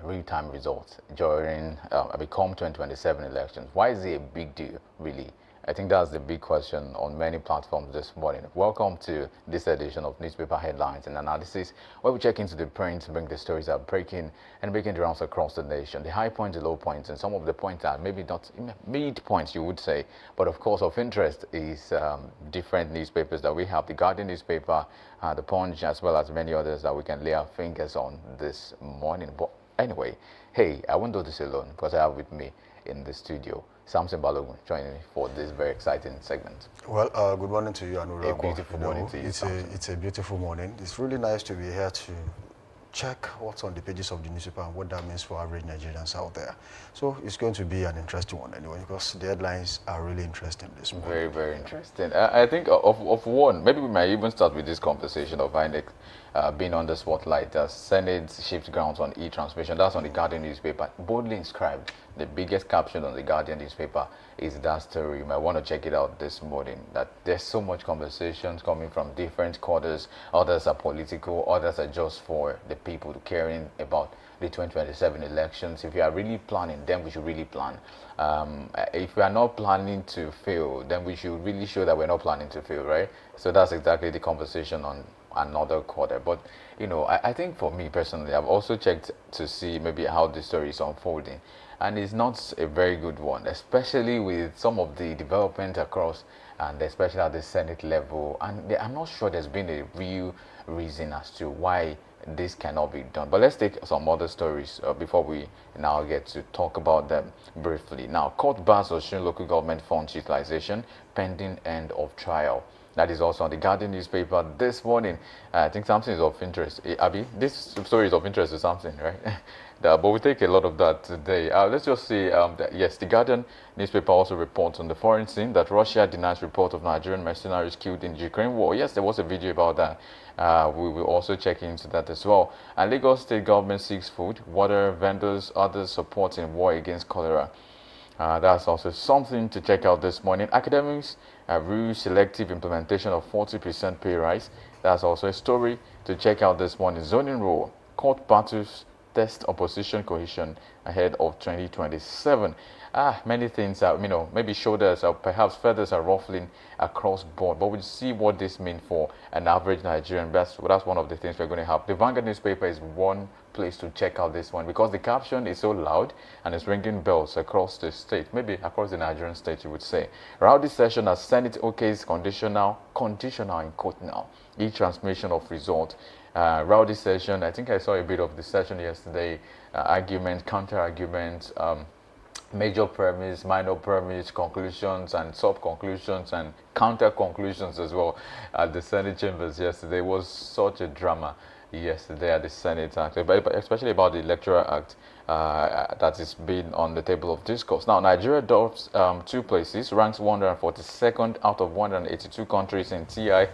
real-time results during become 2027 elections? Why is it a big deal, really? I think that's the big question on many platforms this morning. Welcome to this edition of Newspaper Headlines and Analysis, where we check into the print, bring the stories that are breaking and making the rounds across the nation, the high points, the low points, and some of the points are maybe not mid points, you would say, but of course of interest is different newspapers that we have, the Guardian newspaper, the Punch, as well as many others that we can lay our fingers on this morning. But anyway, hey, I won't do this alone because I have with me in the studio Samson Balogun joining me for this very exciting segment. Well, good morning to you, Anurako. A beautiful morning to you, It's a beautiful morning. It's really nice to be here to check what's on the pages of the newspaper and what that means for average Nigerians out there. So it's going to be an interesting one anyway, because the headlines are really interesting this morning. Very, very interesting. I think of one, maybe we might even start with this conversation of INEC being on the spotlight as Senate shifts grounds on e-transmission. That's on the Guardian newspaper, boldly inscribed. The biggest caption on the Guardian newspaper is that story. You might want to check it out this morning. That there's so much conversations coming from different quarters. Others are political, others are just for the people caring about the 2027 elections. If you are really planning, then we should really plan. If we are not planning to fail, then we should really show that we're not planning to fail, right? So that's exactly the conversation on another quarter. But you know, I think for me personally, I've also checked to see maybe how the story is unfolding, and it's not a very good one, especially with some of the development across, and especially at the Senate level. And I'm not sure there's been a real reason as to why this cannot be done. But let's take some other stories before we now get to talk about them briefly. Now, court bars Osun local government funds utilization pending end of trial. That is also on the Guardian newspaper this morning. I think something is of interest. Abby, this story is of interest to something, right? But we'll take a lot of that today. Let's just say that, yes, the Guardian newspaper also reports on the foreign scene that Russia denies report of Nigerian mercenaries killed in the Ukraine war. Yes, there was a video about that. We will also check into that as well. And Lagos state government seeks food, water, vendors, others support in war against cholera. That's also something to check out this morning. Academics rule selective implementation of 40% pay rise. That's also a story to check out this morning. Zoning rule, court battles test opposition cohesion ahead of 2027. Many things are, maybe shoulders or perhaps feathers are ruffling across board, but we'll see what this means for an average Nigerian. That's one of the things we're going to have. The Vanguard newspaper is one place to check out this one because the caption is so loud and it's ringing bells across the state, maybe across the Nigerian state, you would say. Rowdy session as Senate OK's conditional in court now. E-transmission of result. Rowdy session, I think I saw a bit of the session yesterday. Arguments, counter-arguments, major premise, minor premise, conclusions and sub-conclusions and counter-conclusions as well at the Senate chambers yesterday. It was such a drama yesterday at the Senate, actually, but especially about the Electoral Act that is being on the table of discourse. Now, Nigeria drops 2 places, ranks 142nd out of 182 countries in TI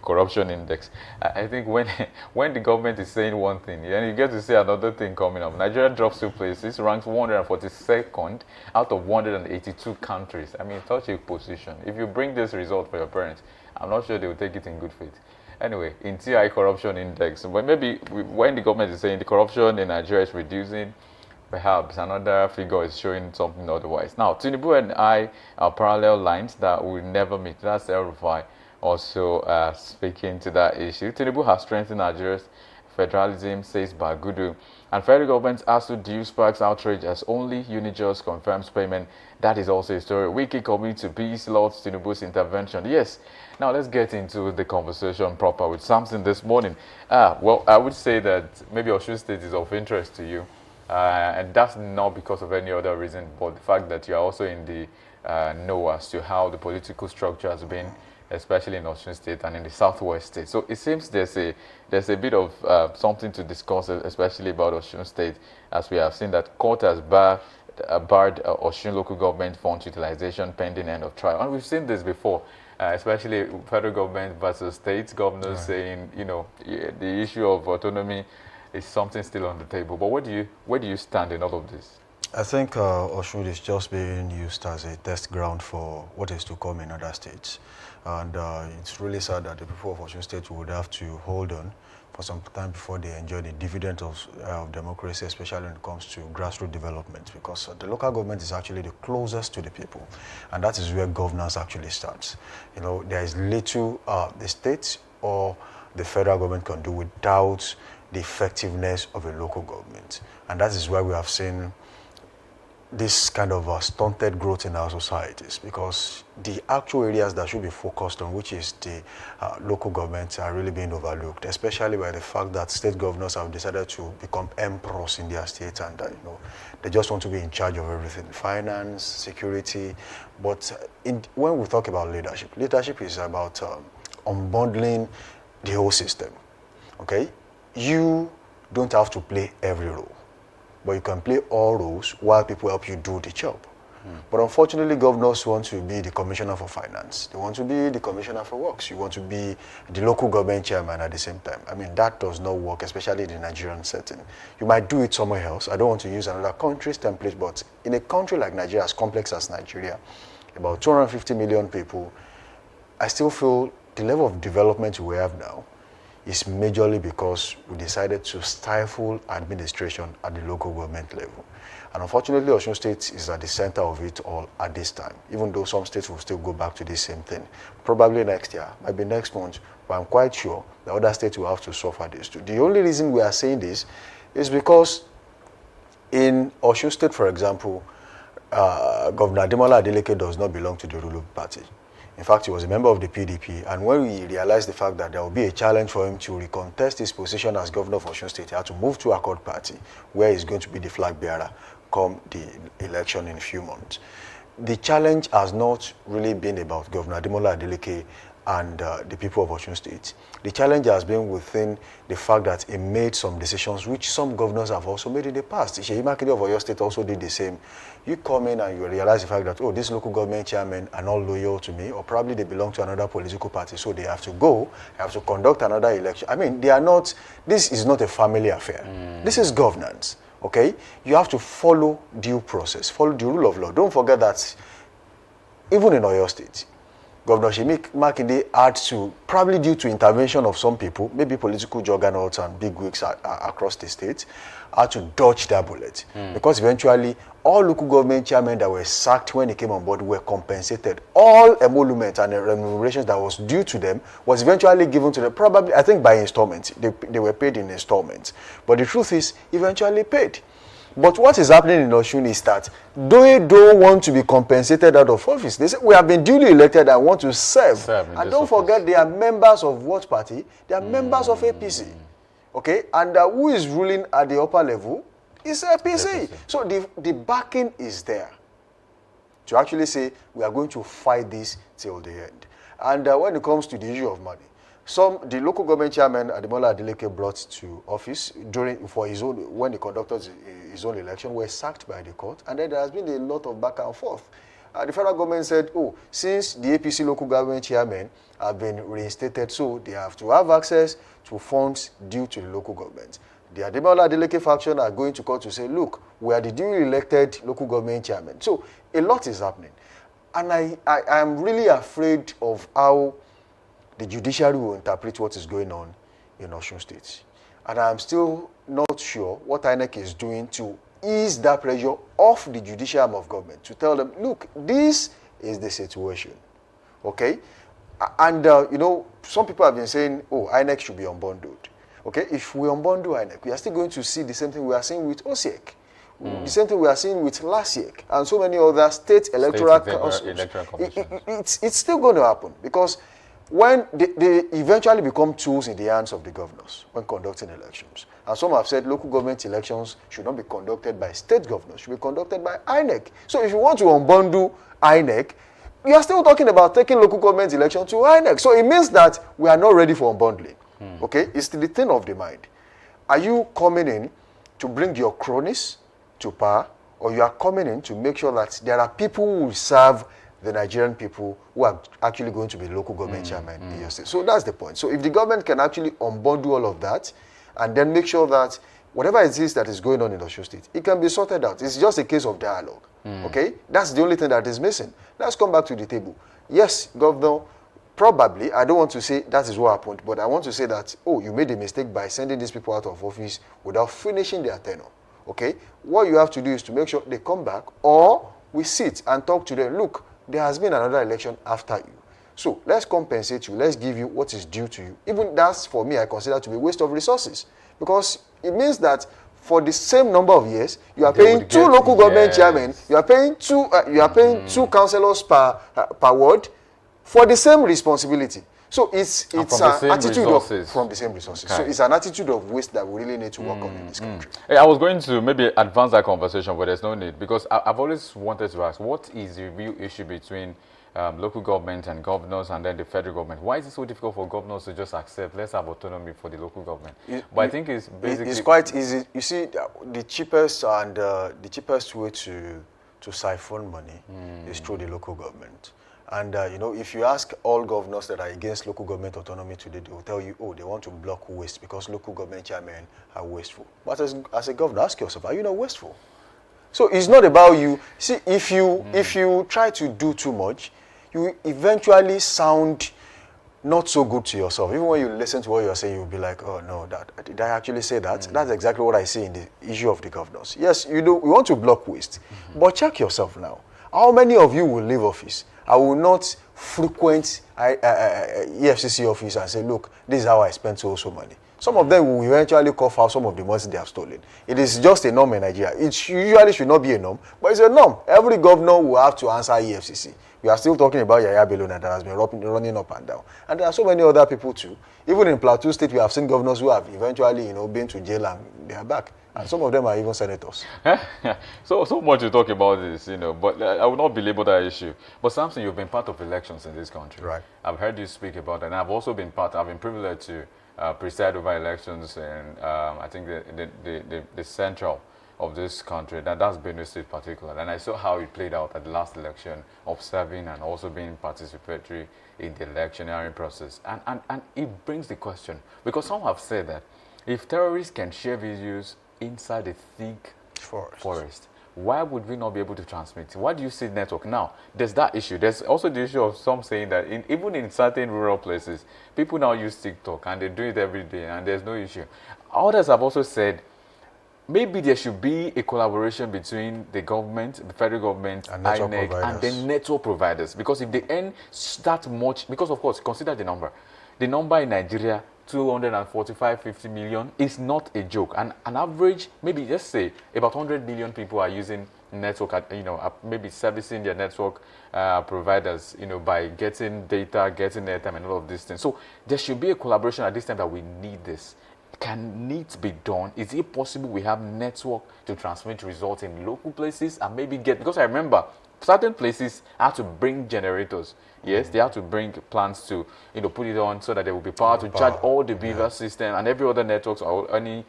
corruption index. I think when the government is saying one thing, then you get to see another thing coming up. Nigeria drops 2 places, ranks 142nd out of 182 countries. I mean, such a position. If you bring this result for your parents, I'm not sure they will take it in good faith. Anyway, in TI corruption index, when the government is saying the corruption in Nigeria is reducing, perhaps another figure is showing something otherwise. Now, Tinubu and I are parallel lines that will never meet. That's El-Rufai also speaking to that issue. Tinubu has strengthened Nigeria's federalism, says Bagudu. And federal government ASU due sparks outrage as only Unijust confirms payment. That is also a story. Wiki commit to peace, Lord Tinubu's intervention. Yes. Now let's get into the conversation proper with Samson this morning. Well, I would say that maybe Osun State is of interest to you. And that's not because of any other reason, but the fact that you are also in the know as to how the political structure has been, especially in Osun State and in the Southwest State. So it seems there's a bit of something to discuss, especially about Osun State, as we have seen that court has barred Osun local government funds utilization pending end of trial. And we've seen this before. especially federal government versus state governors saying, you know, the issue of autonomy is something still on the table. But where do you stand in all of this? I think Osun is just being used as a test ground for what is to come in other states. And it's really sad that the people of Osun State would have to hold on for some time before they enjoy the dividend of democracy, especially when it comes to grassroots development, because the local government is actually the closest to the people, and that is where governance actually starts. You know, there is little the state or the federal government can do without the effectiveness of a local government, and that is why we have seen this kind of stunted growth in our societies, because the actual areas that should be focused on, which is the local governments, are really being overlooked, especially by the fact that state governors have decided to become emperors in their state, and you know, they just want to be in charge of everything, finance, security. But when we talk about leadership, leadership is about unbundling the whole system. Okay, you don't have to play every role, but you can play all roles while people help you do the job. But unfortunately, governors want to be the commissioner for finance. They want to be the commissioner for works. You want to be the local government chairman at the same time. I mean, that does not work, especially in the Nigerian setting. You might do it somewhere else. I don't want to use another country's template, but in a country like Nigeria, as complex as Nigeria, about 250 million people, I still feel the level of development we have now is majorly because we decided to stifle administration at the local government level. And unfortunately, Osun State is at the center of it all at this time, even though some states will still go back to this same thing. Probably next year, maybe next month, but I'm quite sure the other states will have to suffer this too. The only reason we are saying this is because in Osun State, for example, Governor Ademola Adeleke does not belong to the ruling party. In fact, he was a member of the PDP, and when we realized the fact that there will be a challenge for him to recontest his position as governor of Osun State, he had to move to Accord Party, where he's going to be the flag bearer come the election in a few months. The challenge has not really been about Governor Ademola Adeleke and the people of Osun State. The challenge has been within the fact that he made some decisions which some governors have also made in the past. Seyi Makinde of Oyo State also did the same. You come in and you realize the fact that, oh, these local government chairmen are not loyal to me, or probably they belong to another political party, so they have to go, have to conduct another election. I mean, they are not, this is not a family affair. This is governance, okay? You have to follow due process, follow the rule of law. Don't forget that even in Oyo State, Governor Seyi Makinde had to, probably due to intervention of some people, maybe political juggernauts and bigwigs across the state, had to dodge that bullet. Because eventually, all local government chairmen that were sacked when he came on board were compensated. All emoluments and remunerations that was due to them was eventually given to them, probably, I think by installments. They were paid in installments. But the truth is, eventually paid. But what is happening in Osun is that they don't want to be compensated out of office. They say, we have been duly elected and want to serve. And don't forget, they are members of what party? They are members of APC. Okay? And who is ruling at the upper level is APC. So the backing is there to actually say, we are going to fight this till the end. And when it comes to the issue of money, the local government chairman Ademola Adeleke brought to office when he conducted his own election were sacked by the court, and then there has been a lot of back and forth. The federal government said, oh, since the APC local government chairmen have been reinstated, so they have to have access to funds due to the local government. The Ademola Adeleke faction are going to court to say, look, we are the duly elected local government chairman. So a lot is happening. And I am really afraid of how the judiciary will interpret what is going on in Osun State. And I'm still not sure what INEC is doing to ease that pressure off the judicial arm of government, to tell them, look, this is the situation, okay? And, you know, some people have been saying, oh, INEC should be unbundled. Okay, if we unbundle INEC, we are still going to see the same thing we are seeing with OSEC, the same thing we are seeing with LASIEC, and so many other state electoral councils. It's still going to happen, because when they eventually become tools in the hands of the governors when conducting elections. And some have said local government elections should not be conducted by state governors, should be conducted by INEC. So if you want to unbundle INEC, you are still talking about taking local government elections to INEC. So it means that we are not ready for unbundling. Okay, it's the thing of the mind. Are you coming in to bring your cronies to power, or you are coming in to make sure that there are people who will serve the Nigerian people who are actually going to be local government chairman in your state. So that's the point. So if the government can actually unbundle all of that and then make sure that whatever it is that is going on in Osun State, it can be sorted out. It's just a case of dialogue. Okay? That's the only thing that is missing. Let's come back to the table. Yes, Governor, probably, I don't want to say that is what happened, but I want to say that, oh, you made a mistake by sending these people out of office without finishing their tenure. Okay? What you have to do is to make sure they come back, or we sit and talk to them. Look, there has been another election after you. So let's compensate you. Let's give you what is due to you. Even that's, for me, I consider to be a waste of resources, because it means that for the same number of years, you are paying two local government chairmen, you are paying two councillors per ward for the same responsibility. So it's an attitude from the same resources. Okay. So it's an attitude of waste that we really need to work on in this country. Hey, I was going to maybe advance that conversation, but there's no need, because I've always wanted to ask, what is the real issue between local government and governors and then the federal government? Why is it so difficult for governors to just accept, let's have autonomy for the local government? But I think it's basically... It's quite easy. You see, the cheapest way to siphon money is through the local government. And, you know, if you ask all governors that are against local government autonomy today, they will tell you, oh, they want to block waste because local government chairmen are wasteful. But as a governor, ask yourself, are you not wasteful? So it's not about you. See, if you try to do too much, you eventually sound not so good to yourself. Even when you listen to what you're saying, you'll be like, oh, no, did I actually say that? That's exactly what I see in the issue of the governors. Yes, we want to block waste, but check yourself now. How many of you will leave office? I will not frequent EFCC office and say, look, this is how I spent so money. Some of them will eventually cough out some of the money they have stolen. It is just a norm in Nigeria. It usually should not be a norm, but it's a norm. Every governor will have to answer EFCC. We are still talking about Yaya Bello that has been running up and down. And there are so many other people too. Even in Plateau State, we have seen governors who have eventually, been to jail and they are back. And some of them are even senators. so much to talk about this, but I will not belabor that issue. But Samson, you've been part of elections in this country. Right. I've heard you speak about that, and I've also been I've been privileged to preside over elections in, I think, the central of this country, that's Benue State particular. And I saw how it played out at the last election, observing and also being participatory in the electioneering process. And it brings the question, because some have said that if terrorists can share videos inside a thick forest, why would we not be able to transmit? Why do you see network? Now, there's that issue. There's also the issue of some saying that even in certain rural places, people now use TikTok and they do it every day and there's no issue. Others have also said maybe there should be a collaboration between the government, the federal government, and INEC, and the network providers. Because if they earn that much, because of course, consider the number. The number in Nigeria, 245-50 million, is not a joke. And an average, maybe just say about 100 million people are using network, maybe servicing their network providers, by getting data, getting airtime, and all of these things. So there should be a collaboration at this time that we need this. Can it be done? Is it possible we have network to transmit results in local places and maybe because I remember certain places had to bring generators. Yes, they have to bring plants to, put it on so that there will be power to charge all the Beaver system and every other networks or any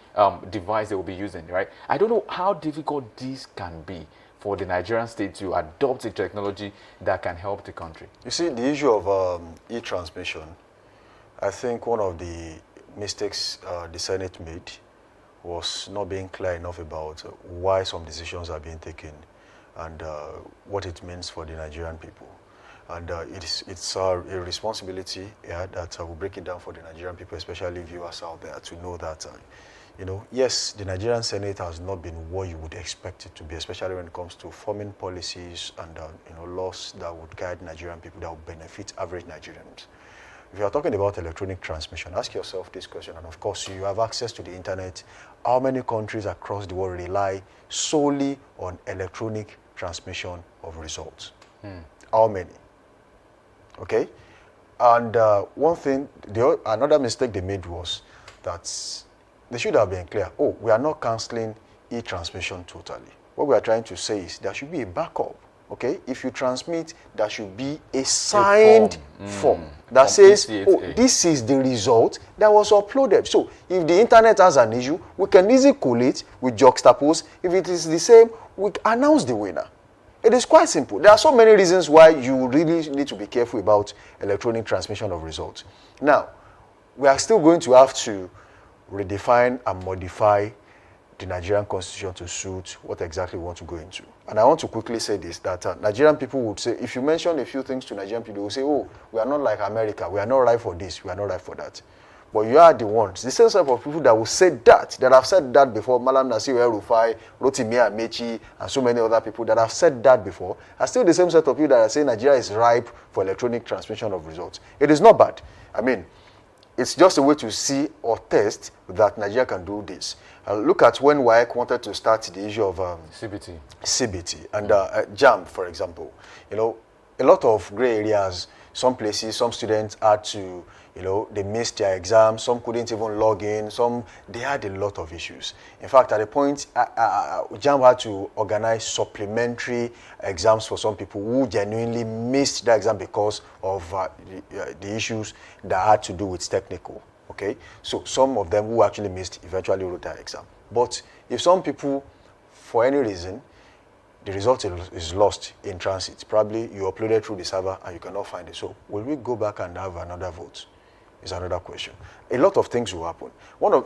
device they will be using, right? I don't know how difficult this can be for the Nigerian state to adopt a technology that can help the country. You see, the issue of e-transmission, I think one of the mistakes the Senate made was not being clear enough about why some decisions are being taken and what it means for the Nigerian people. And it's a responsibility that will break it down for the Nigerian people, especially viewers out there, to know that, yes, the Nigerian Senate has not been what you would expect it to be, especially when it comes to forming policies and laws that would guide Nigerian people, that would benefit average Nigerians. If you are talking about electronic transmission, ask yourself this question, and of course you have access to the internet. How many countries across the world rely solely on electronic transmission of results? How many? Okay? And one thing, another mistake they made was that they should have been clear. Oh, we are not cancelling e-transmission totally. What we are trying to say is there should be a backup. Okay, if you transmit, there should be a signed form that says, oh, this is the result that was uploaded. So if the internet has an issue, we can easily collate, we juxtapose. If it is the same, we announce the winner. It is quite simple. There are so many reasons why you really need to be careful about electronic transmission of results. Now, we are still going to have to redefine and modify the Nigerian constitution to suit what exactly we want to go into. And I want to quickly say this, that Nigerian people would say, if you mention a few things to Nigerian people, they will say, oh, we are not like America, we are not right for this, we are not right for that. But you are the ones, the same type of people that will say that have said that before, Malam Nasir El-Rufai, Rotimi Amechi, and so many other people that have said that before, are still the same set of people that are saying Nigeria is ripe for electronic transmission of results. It is not bad. I mean, it's just a way to see or test that Nigeria can do this. Look at when WAEC wanted to start the issue of CBT and JAM, for example. You know, a lot of gray areas. Some places, some students had to, they missed their exams. Some couldn't even log in. Some, they had a lot of issues. In fact, at a point, JAM had to organize supplementary exams for some people who genuinely missed the exam because of the issues that had to do with technical. Okay, so some of them who actually missed eventually wrote their exam. But if some people, for any reason, the result is lost in transit, probably you uploaded through the server and you cannot find it. So will we go back and have another vote? Is another question. A lot of things will happen.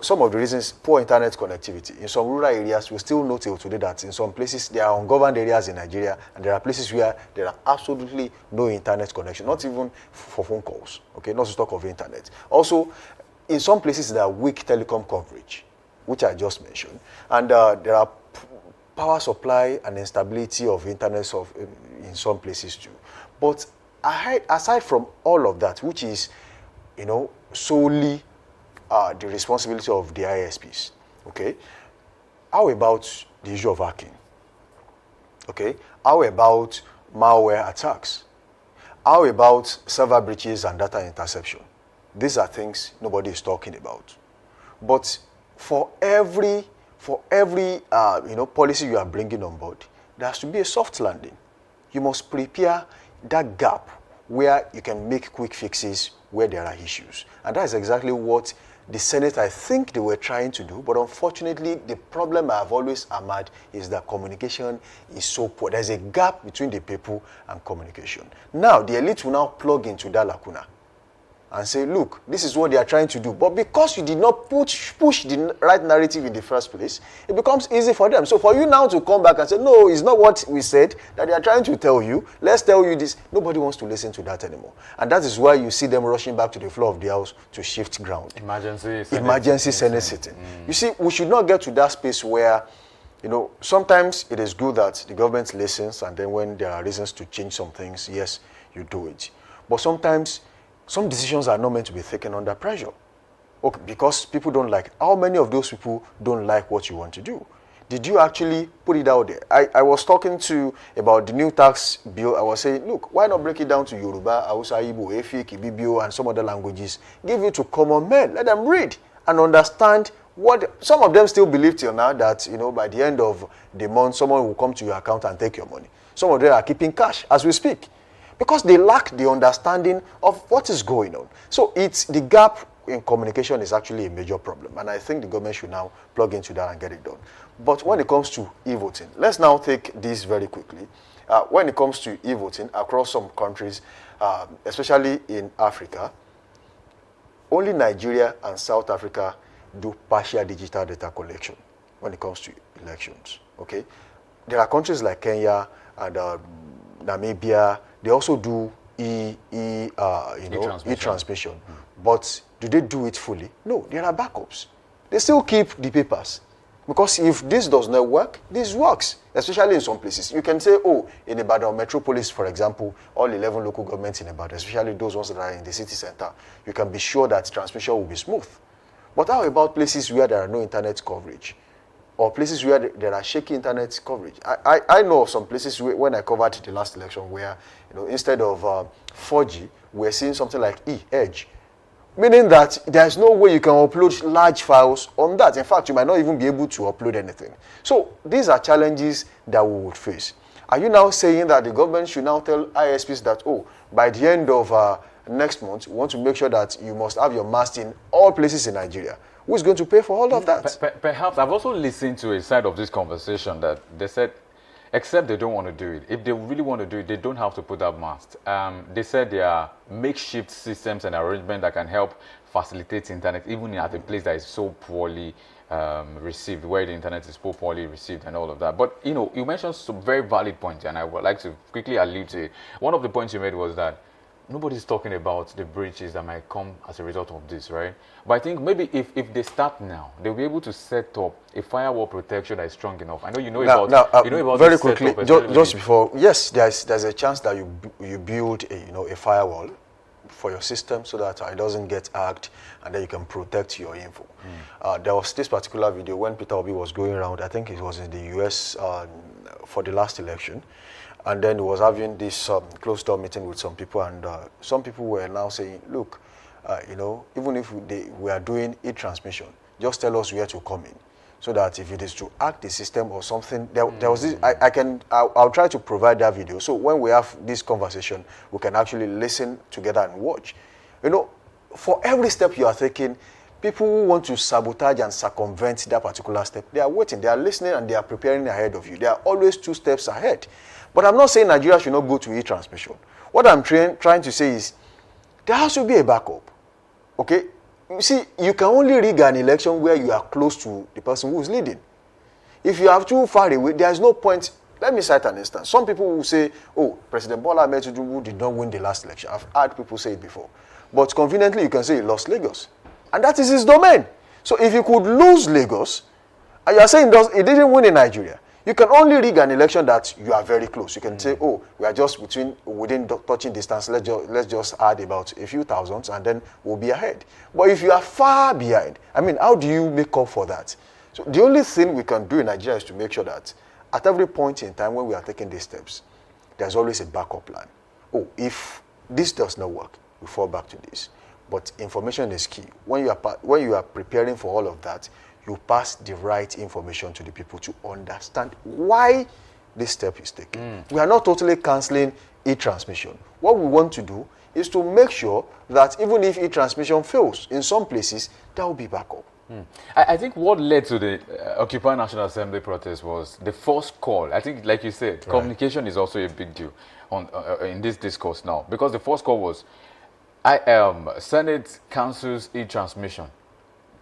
Some of the reasons, poor internet connectivity. In some rural areas, we still know till today that in some places, there are ungoverned areas in Nigeria, and there are places where there are absolutely no internet connection, not even for phone calls, okay, not to talk of internet. Also, in some places, there are weak telecom coverage, which I just mentioned, and there are power supply and instability of internet in some places too. But aside from all of that, which is, solely the responsibility of the ISPs, okay, how about the issue of hacking? Okay, how about malware attacks? How about server breaches and data interception? These are things nobody is talking about. But for every policy you are bringing on board, there has to be a soft landing. You must prepare that gap where you can make quick fixes where there are issues. And that is exactly what the Senate, I think they were trying to do. But unfortunately, the problem I have always hammered is that communication is so poor. There's a gap between the people and communication. Now, the elite will now plug into that lacuna and say, look, this is what they are trying to do. But because you did not push the right narrative in the first place, it becomes easy for them. So for you now to come back and say, no, it's not what we said that they are trying to tell you. Let's tell you this. Nobody wants to listen to that anymore. And that is why you see them rushing back to the floor of the House to shift ground. Emergency Senate sitting. You see, we should not get to that space where, sometimes it is good that the government listens, and then when there are reasons to change some things, yes, you do it. But sometimes some decisions are not meant to be taken under pressure. Okay, because people don't like. How many of those people don't like what you want to do? Did you actually put it out there? I was talking about the new tax bill. I was saying, look, why not break it down to Yoruba, Hausa, Igbo, Efi, Kibibio, and some other languages? Give it to common men. Let them read and understand what. Some of them still believe till now that, by the end of the month, someone will come to your account and take your money. Some of them are keeping cash as we speak, because they lack the understanding of what is going on. So it's the gap in communication is actually a major problem, and I think the government should now plug into that and get it done. But when it comes to e-voting, let's now take this very quickly. When it comes to e-voting across some countries, especially in Africa, only Nigeria and South Africa do partial digital data collection when it comes to elections. Okay, there are countries like Kenya and Namibia. They also do e-transmission. But do they do it fully? No, there are backups. They still keep the papers. Because if this does not work, this works, especially in some places. You can say, oh, in Ibadan Metropolis, for example, all 11 local governments in Ibadan, especially those ones that are in the city center, you can be sure that transmission will be smooth. But how about places where there are no internet coverage? Or places where there are shaky internet coverage? I know of some places when I covered the last election where, instead of 4G, we're seeing something like Edge. Meaning that there's no way you can upload large files on that. In fact, you might not even be able to upload anything. So these are challenges that we would face. Are you now saying that the government should now tell ISPs that, oh, by the end of next month, we want to make sure that you must have your mast in all places in Nigeria? Who is going to pay for all of that? Perhaps I've also listened to a side of this conversation that they said Except they don't want to do it. If they really want to do it, they don't have to put up masks. They said there are makeshift systems and arrangements that can help facilitate internet, even at a place that is so poorly received, where the internet is so poorly received and all of that. But, you know, you mentioned some very valid points, and I would like to quickly allude to it. One of the points you made was that nobody's talking about the breaches that might come as a result of this, right? But I think maybe if they start now, they'll be able to set up a firewall protection that is strong enough. I know you know about very quickly, just before, yes, there's a chance that you build a firewall for your system so that it doesn't get hacked, and then you can protect your info. There was this particular video when Peter Obi was going around, I think it was in the US for the last election, and then he was having this closed-door meeting with some people, and some people were now saying, look, even if we are doing e-transmission, just tell us where to come in, so that if it is to hack the system or something, there was this, I'll try to provide that video, so when we have this conversation, we can actually listen together and watch. You know, for every step you are taking, people who want to sabotage and circumvent that particular step, they are waiting, they are listening, and they are preparing ahead of you. They are always 2 steps ahead. But I'm not saying Nigeria should not go to e-transmission. What I'm trying to say is there has to be a backup. Okay? You see, you can only rig an election where you are close to the person who is leading. If you are too far away, there is no point. Let me cite an instance. Some people will say, oh, President Bola Ahmed Tinubu did not win the last election. I've heard people say it before. But conveniently, you can say he lost Lagos. And that is his domain. So if you could lose Lagos, and you are saying he didn't win in Nigeria, you can only rig an election that you are very close. You can say, oh, we are just within touching distance. Let's just add about a few thousands, and then we'll be ahead. But if you are far behind, I mean, how do you make up for that? So the only thing we can do in Nigeria is to make sure that at every point in time when we are taking these steps, there's always a backup plan. Oh, if this does not work, we fall back to this. But information is key. When you are preparing for all of that, you pass the right information to the people to understand why this step is taken. We are not totally cancelling e-transmission. What we want to do is to make sure that even if e-transmission fails in some places, there will be backup. I think what led to the Occupy National Assembly protest was the first call. I think, like you said, communication is also a big deal in this discourse now, because the first call was Senate councils e-transmission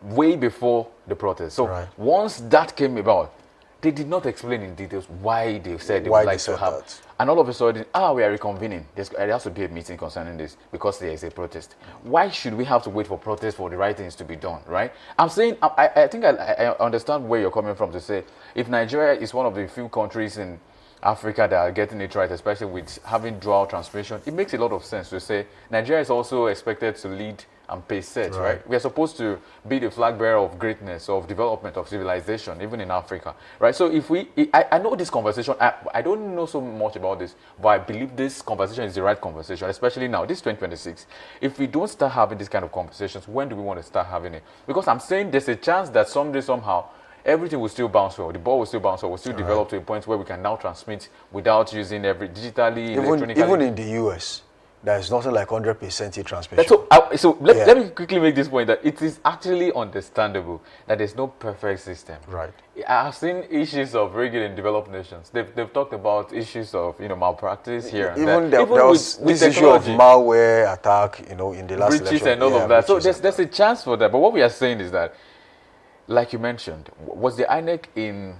way before the protest. So once that came about, they did not explain in details why they said they would like to have that. And all of a sudden, we are reconvening. There has to be a meeting concerning this because there is a protest. Why should we have to wait for protest for the right things to be done, right? I'm saying, I think I understand where you're coming from to say, if Nigeria is one of the few countries in Africa that are getting it right, especially with having dual transmission, it makes a lot of sense to say Nigeria is also expected to lead and pace set, right? We are supposed to be the flag bearer of greatness, of development, of civilization, even in Africa, right? So if I know this conversation, I don't know so much about this, but I believe this conversation is the right conversation, especially now, this 2026. If we don't start having these kind of conversations, when do we want to start having it? Because I'm saying there's a chance that someday, somehow, everything will still bounce well. The ball will still bounce well. We'll still develop to a point where we can now transmit without using digitally, electronically. Even in the US, there is nothing like 100% e-transmission. So let me quickly make this point that it is actually understandable that there's no perfect system. Right. I've seen issues of rigging in developed nations. They've talked about issues of malpractice here and there. There was this issue of malware attack, in the last breaches election. And all of that. So there's a chance for that. But what we are saying is that, like you mentioned, was the INEC in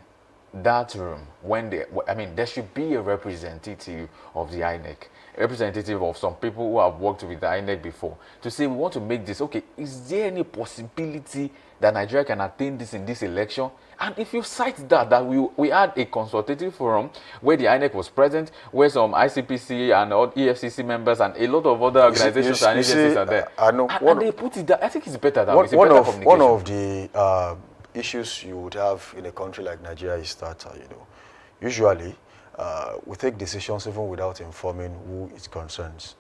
that room when there should be a representative of the INEC, a representative of some people who have worked with the INEC before, to say, we want to make this, okay, is there any possibility that Nigeria can attain this in this election? And if you cite that we had a consultative forum where the INEC was present, where some ICPC and all EFCC members and a lot of other organizations and agencies are there. I know. And they put it there. I think it's better that way. One of the issues you would have in a country like Nigeria is that, usually we take decisions even without informing who it concerns.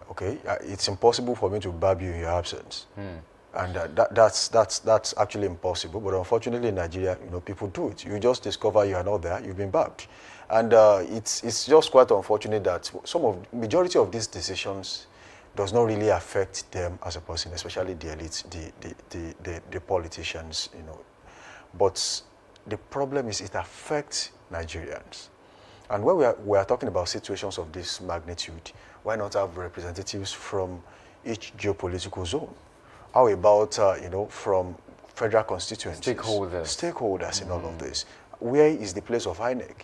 Okay, it's impossible for me to barb you in your absence. And that's actually impossible. But unfortunately in Nigeria, people do it. You just discover you are not there, you've been barred. And it's just quite unfortunate that majority of these decisions does not really affect them as a person, especially the elites, the politicians, But the problem is it affects Nigerians. And when we are talking about situations of this magnitude, why not have representatives from each geopolitical zone? How about, from federal constituencies? Stakeholders in all of this. Where is the place of INEC?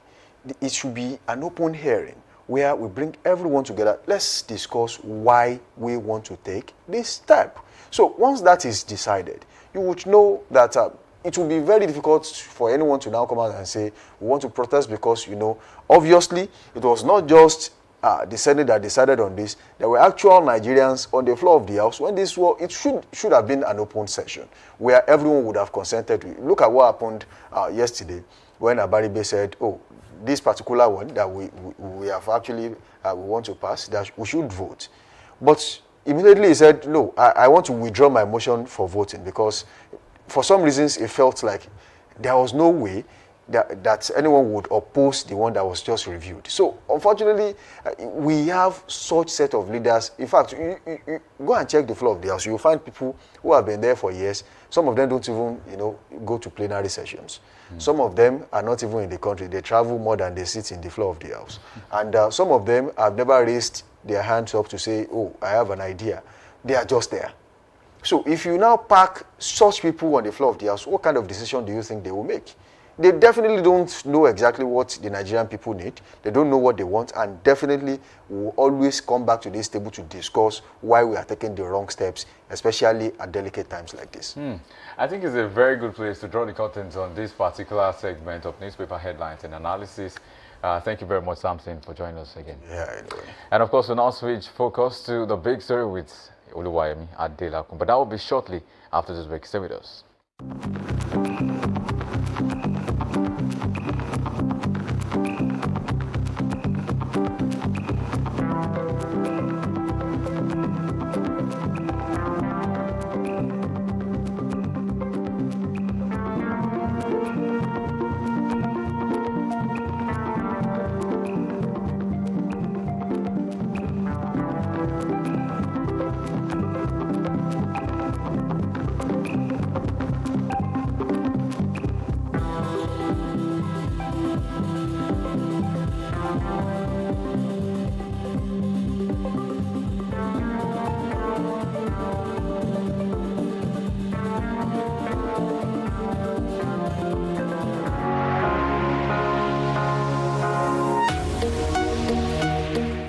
It should be an open hearing where we bring everyone together. Let's discuss why we want to take this step. So once that is decided, you would know that it will be very difficult for anyone to now come out and say, we want to protest because, obviously, it was not just the Senate that decided on this. There were actual Nigerians on the floor of the House when this was, it should have been an open session where everyone would have consented to it. Look at what happened yesterday when Abaribe said, oh, this particular one that we have actually, we want to pass, that we should vote. But immediately he said, no, I want to withdraw my motion for voting because for some reasons it felt like there was no way that anyone would oppose the one that was just reviewed. So unfortunately, we have such set of leaders. In fact, you go and check the floor of the House. You'll find people who have been there for years. Some of them don't even, go to plenary sessions. Some of them are not even in the country. They travel more than they sit in the floor of the House. And some of them have never raised their hands up to say, oh, I have an idea. They are just there. So if you now pack such people on the floor of the House, what kind of decision do you think they will make? They definitely don't know exactly what the Nigerian people need. They don't know what they want, and definitely will always come back to this table to discuss why we are taking the wrong steps, especially at delicate times like this. I think it's a very good place to draw the curtains on this particular segment of newspaper headlines and analysis. Thank you very much, Samson, for joining us again. Yeah, anyway. And of course, we'll now switch focus to the big story with Oluwayemi Adelakun. But that will be shortly after this break. Stay with us.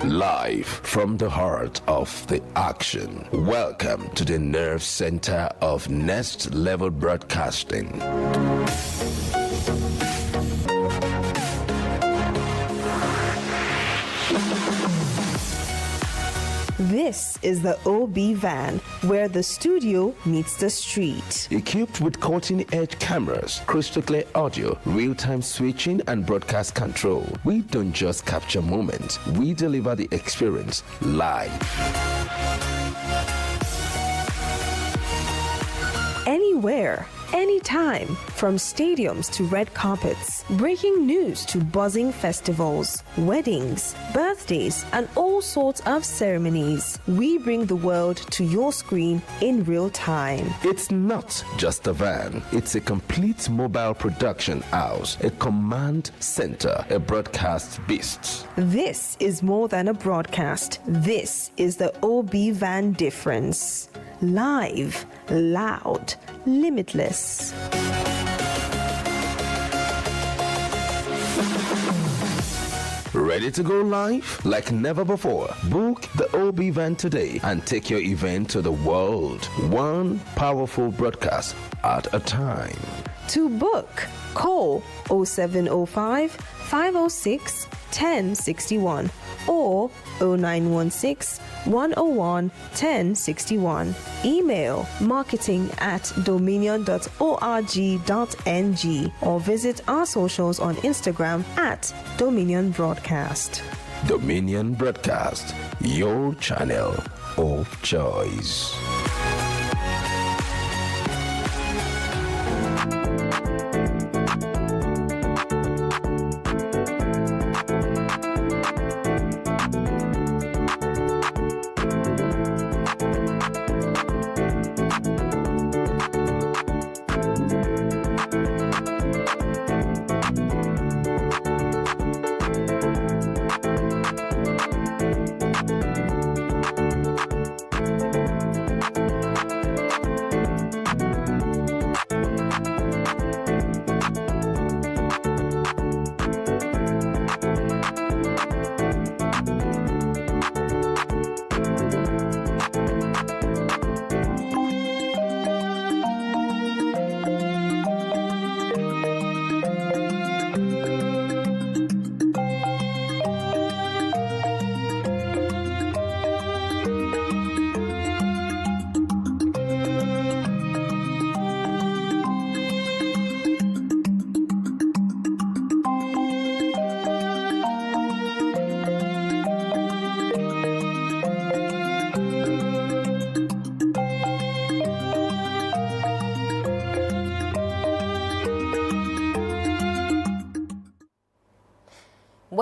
Live from the heart of the action. Welcome to the nerve center of Next Level Broadcasting. This is the OB van, where the studio meets the street. Equipped with cutting-edge cameras, crystal clear audio, real-time switching, and broadcast control, we don't just capture moments, we deliver the experience live. Anywhere, anytime, from stadiums to red carpets, breaking news to buzzing festivals, weddings, birthdays, and all sorts of ceremonies. We bring the world to your screen in real time. It's not just a van, it's a complete mobile production house, a command center, a broadcast beast. This is more than a broadcast. This is the OB van difference. Live, loud, limitless. Ready to go live? Like never before. Book the OB van today and take your event to the world. One powerful broadcast at a time. To book, call 0705 506 1061 or 0916 101 1061. Email marketing@dominion.org.ng or visit our socials on Instagram @Dominion Broadcast. Dominion Broadcast, your channel of choice.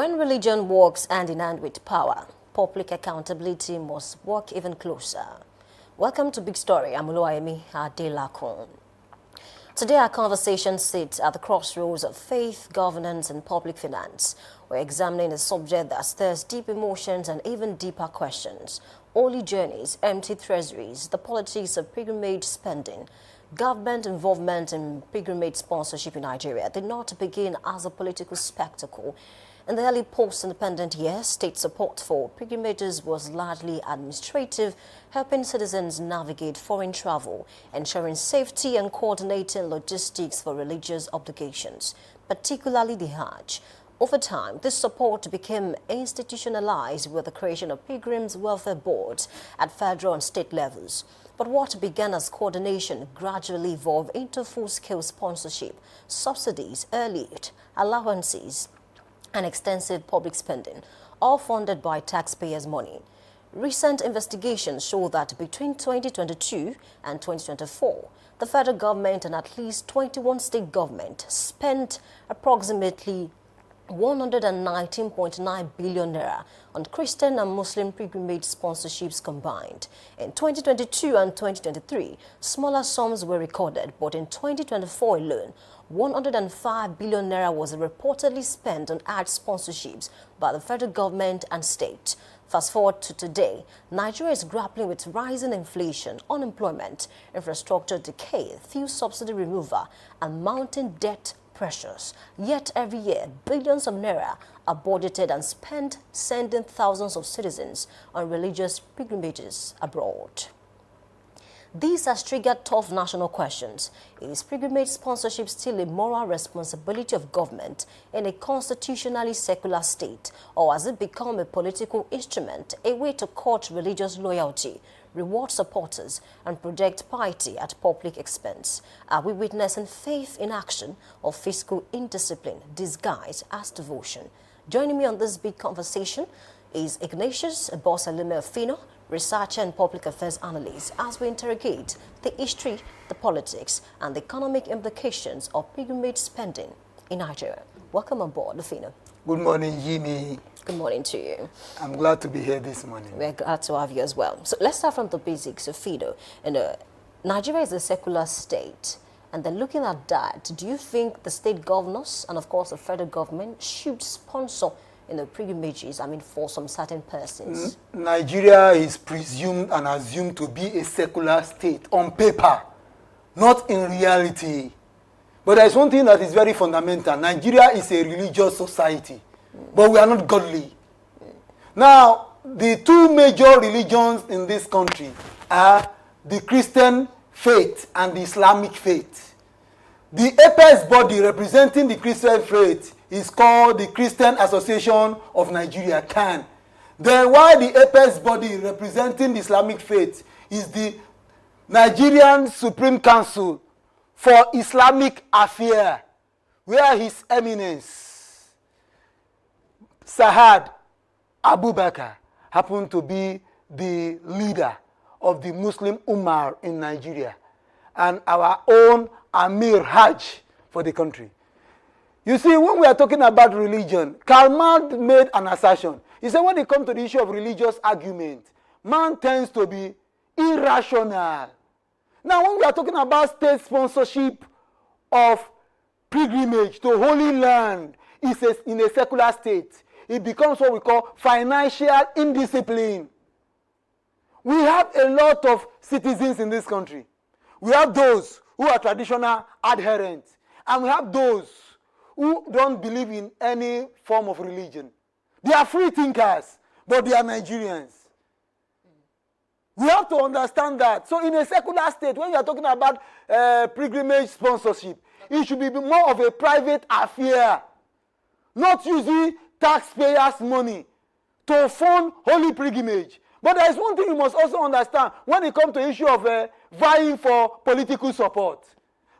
When religion works hand in hand with power, public accountability must work even closer. Welcome to Big Story. I'm Oluwayemi Adelakun. Today our conversation sits at the crossroads of faith, governance and public finance. We're examining a subject that stirs deep emotions and even deeper questions. Holy journeys, empty treasuries, the politics of pilgrimage spending. Government involvement in pilgrimage sponsorship in Nigeria did not begin as a political spectacle. In the early post-independent years, state support for pilgrimages was largely administrative, helping citizens navigate foreign travel, ensuring safety and coordinating logistics for religious obligations, particularly the Hajj. Over time, this support became institutionalized with the creation of pilgrims' welfare boards at federal and state levels. But what began as coordination gradually evolved into full-scale sponsorship, subsidies, early allowances, and extensive public spending, all funded by taxpayers' money. Recent investigations show that between 2022 and 2024, the federal government and at least 21 state governments spent approximately 119.9 billion naira on Christian and Muslim pilgrimage sponsorships combined. In 2022 and 2023, smaller sums were recorded, but in 2024 alone, 105 billion naira was reportedly spent on Hajj sponsorships by the federal government and state. Fast forward to today, Nigeria is grappling with rising inflation, unemployment, infrastructure decay, fuel subsidy removal, and mounting debt pressures. Yet every year, billions of naira are budgeted and spent sending thousands of citizens on religious pilgrimages abroad. These has triggered tough national questions. Is pilgrimage sponsorship still a moral responsibility of government in a constitutionally secular state, or has it become a political instrument, a way to court religious loyalty, reward supporters, and project piety at public expense? Are we witnessing faith in action or fiscal indiscipline disguised as devotion? Joining me on this big conversation is Ignatius Bosalime-Fino, researcher and public affairs analyst, as we interrogate the history, the politics, and the economic implications of pilgrimage spending in Nigeria. Welcome on board, Fino. Good morning, Jimmy. Good morning to you. I'm glad to be here this morning. We're glad to have you as well. So let's start from the basics of Fido. Nigeria is a secular state, and then looking at that, do you think the state governors and of course the federal government should sponsor pilgrimages, for some certain persons? Nigeria is presumed and assumed to be a secular state on paper, not in reality. But there's one thing that is very fundamental. Nigeria is a religious society, but we are not godly. Now, the two major religions in this country are the Christian faith and the Islamic faith. The apex body representing the Christian faith is called the Christian Association of Nigeria, CAN. Then while the apex body representing the Islamic faith is the Nigerian Supreme Council for Islamic Affairs, where His Eminence Sahad Abubakar happened to be the leader of the Muslim Ummah in Nigeria and our own Amir Hajj for the country. You see, when we are talking about religion, Karl Marx made an assertion. He said when it comes to the issue of religious argument, man tends to be irrational. Now, when we are talking about state sponsorship of pilgrimage to Holy Land in a secular state, it becomes what we call financial indiscipline. We have a lot of citizens in this country. We have those who are traditional adherents, and we have those who don't believe in any form of religion. They are free thinkers, but they are Nigerians. We have to understand that. So in a secular state, when you are talking about pilgrimage sponsorship, it should be more of a private affair, not using taxpayers' money to fund holy pilgrimage. But there is one thing you must also understand when it comes to the issue of vying for political support.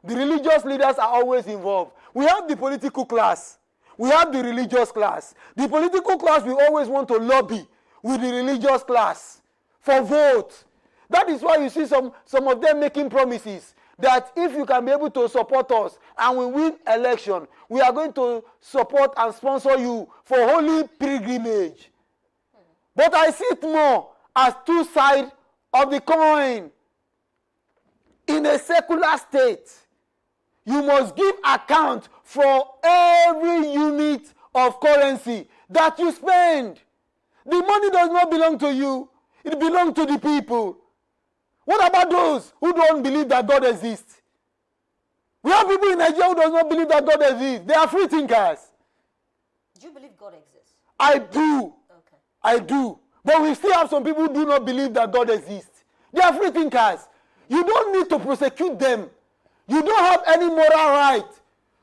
The religious leaders are always involved. We have the political class. We have the religious class. The political class will always want to lobby with the religious class for votes. That is why you see some of them making promises that if you can be able to support us and we win election, we are going to support and sponsor you for holy pilgrimage. But I see it more as two sides of the coin. In a secular state, you must give account for every unit of currency that you spend. The money does not belong to you. It belongs to the people. What about those who don't believe that God exists? We have people in Nigeria who do not believe that God exists. They are free thinkers. Do you believe God exists? I do. Okay. I do. But we still have some people who do not believe that God exists. They are free thinkers. You don't need to prosecute them. You don't have any moral right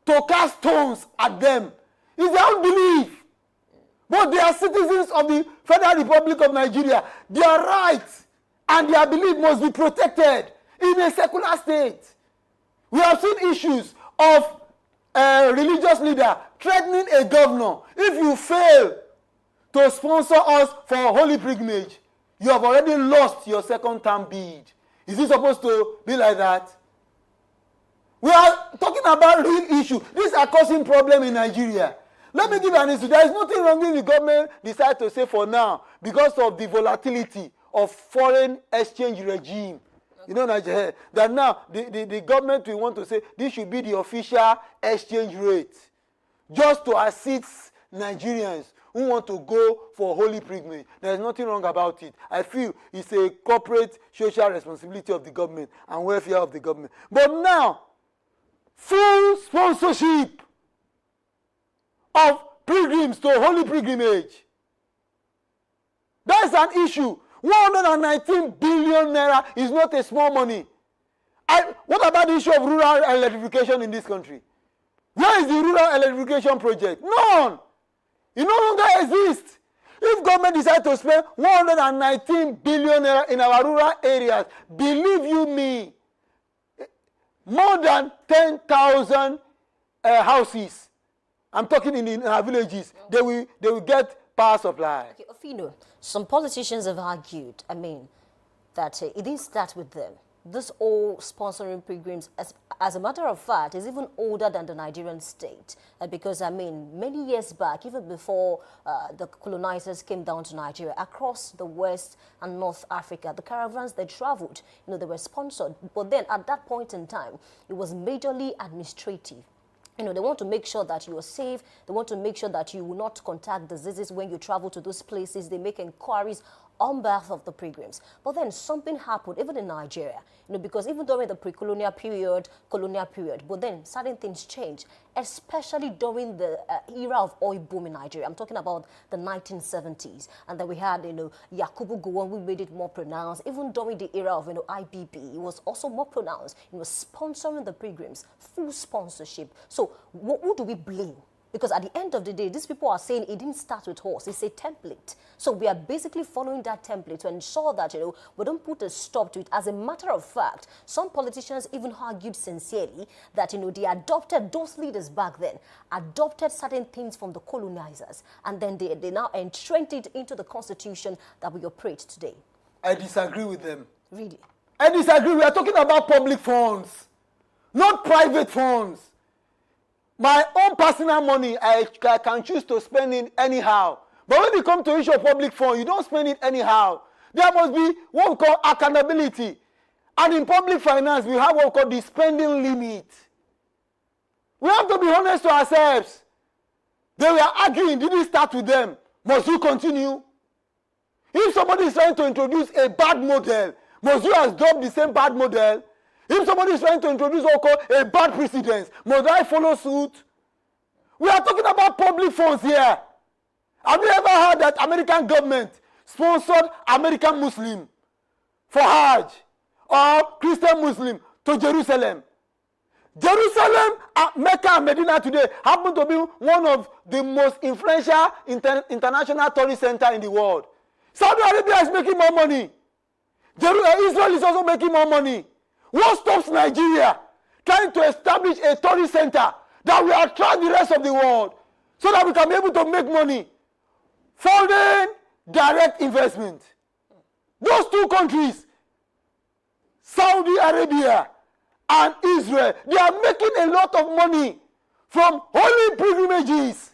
to cast stones at them. It's their own belief. But they are citizens of the Federal Republic of Nigeria. Their rights and their belief must be protected in a secular state. We have seen issues of a religious leader threatening a governor. If you fail to sponsor us for holy pilgrimage, you have already lost your second-term bid. Is it supposed to be like that? We are talking about real issues. These are causing problems in Nigeria. Let me give an issue. There is nothing wrong if the government decides to say for now, because of the volatility of foreign exchange regime. You know, Nigeria, that now the government will want to say this should be the official exchange rate, just to assist Nigerians who want to go for holy pilgrimage. There is nothing wrong about it. I feel it's a corporate social responsibility of the government and welfare of the government. But now, full sponsorship of pilgrims to holy pilgrimage. That is an issue. 119 billion naira is not a small money. What about the issue of rural electrification in this country? Where is the rural electrification project? None. It no longer exists. If government decides to spend 119 billion naira in our rural areas, believe you me, more than 10,000 houses, I'm talking in our villages, they will get power supply. Okay, Ofino, some politicians have argued, that it didn't start with them. This all sponsoring pilgrims, as a matter of fact, is even older than the Nigerian state. Because, many years back, even before the colonizers came down to Nigeria, across the West and North Africa, the caravans, they traveled, they were sponsored. But then, at that point in time, it was majorly administrative. They want to make sure that you are safe. They want to make sure that you will not contact diseases when you travel to those places. They make inquiries on behalf of the pilgrims. But then something happened, even in Nigeria, because even during the pre-colonial period, colonial period, but then certain things changed, especially during the era of oil boom in Nigeria. I'm talking about the 1970s. And then we had, Yakubu Gowon, who made it more pronounced. Even during the era of, IBB, it was also more pronounced. Sponsoring the pilgrims, full sponsorship. So who do we blame? Because at the end of the day, these people are saying it didn't start with us. It's a template. So we are basically following that template to ensure that, we don't put a stop to it. As a matter of fact, some politicians even argued sincerely that, they adopted, those leaders back then, adopted certain things from the colonizers. And then they now entrenched it into the constitution that we operate today. I disagree with them. Really? I disagree. We are talking about public funds, not private funds. My own personal money, I can choose to spend it anyhow. But when it comes to issue of public fund, you don't spend it anyhow. There must be what we call accountability. And in public finance, we have what we call the spending limit. We have to be honest to ourselves. They were arguing, did it start with them? Must you continue? If somebody is trying to introduce a bad model, must you adopt the same bad model? If somebody is trying to introduce what we call a bad precedence, must I follow suit? We are talking about public funds here. Have you ever heard that American government sponsored American Muslim for Hajj or Christian Muslim to Jerusalem? Jerusalem, Mecca and Medina today happen to be one of the most influential international tourist centers in the world. Saudi Arabia is making more money. Israel is also making more money. What stops Nigeria trying to establish a tourist center that will attract the rest of the world so that we can be able to make money? Foreign direct investment. Those two countries, Saudi Arabia and Israel, they are making a lot of money from holy pilgrimages.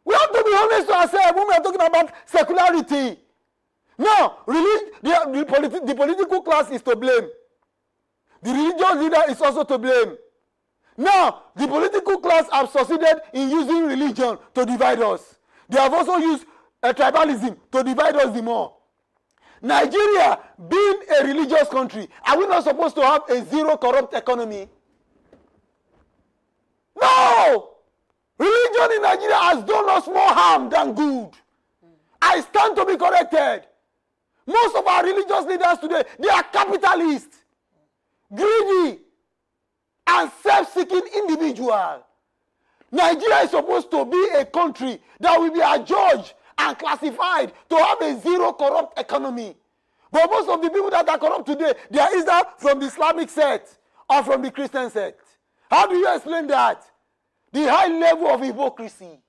We have to be honest to ourselves when we are talking about secularity. Now, the political class is to blame. The religious leader is also to blame. Now, the political class have succeeded in using religion to divide us. They have also used tribalism to divide us the more. Nigeria, being a religious country, are we not supposed to have a zero corrupt economy? No! Religion in Nigeria has done us more harm than good. I stand to be corrected. Most of our religious leaders today, they are capitalists, greedy, and self-seeking individuals. Nigeria is supposed to be a country that will be adjudged and classified to have a zero corrupt economy. But most of the people that are corrupt today, they are either from the Islamic sect or from the Christian sect. How do you explain that? The high level of hypocrisy.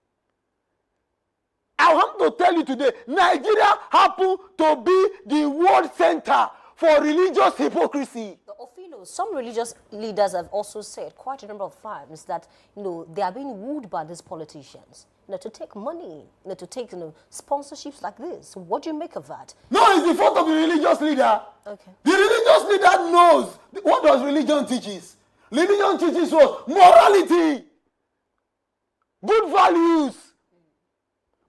I want to tell you today, Nigeria happened to be the world center for religious hypocrisy. Some religious leaders have also said quite a number of times that they are being wooed by these politicians to take money, to take sponsorships like this. What do you make of that? No, it's the fault of the religious leader. Okay. The religious leader knows what does religion teaches. Religion teaches what? Morality, good values.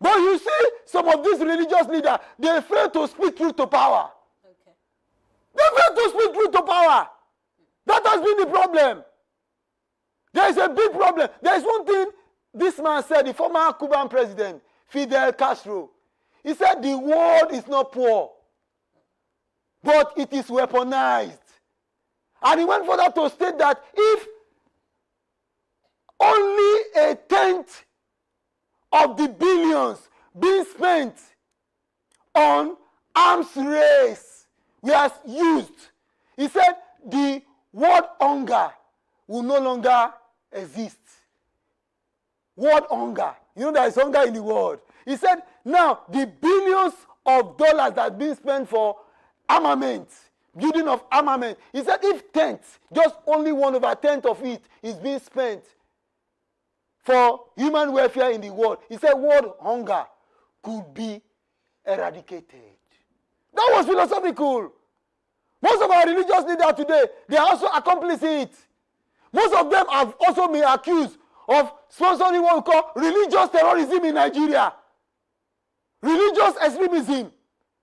But you see, some of these religious leaders, they fail to speak truth to power. Okay. They fail to speak truth to power. That has been the problem. There is a big problem. There is one thing this man said, the former Cuban president, Fidel Castro. He said the world is not poor, but it is weaponized. And he went further to state that if only a tenth of the billions being spent on arms race were used, he said the world hunger will no longer exist. World hunger. You know there is hunger in the world. He said, now the billions of dollars that are being spent for armament, building of armament, he said if tenth, just only 1/10 of it is being spent for human welfare in the world, he said world hunger could be eradicated. That was philosophical. Most of our religious leaders today, they also accomplish it. Most of them have also been accused of sponsoring what we call religious terrorism in Nigeria. Religious extremism.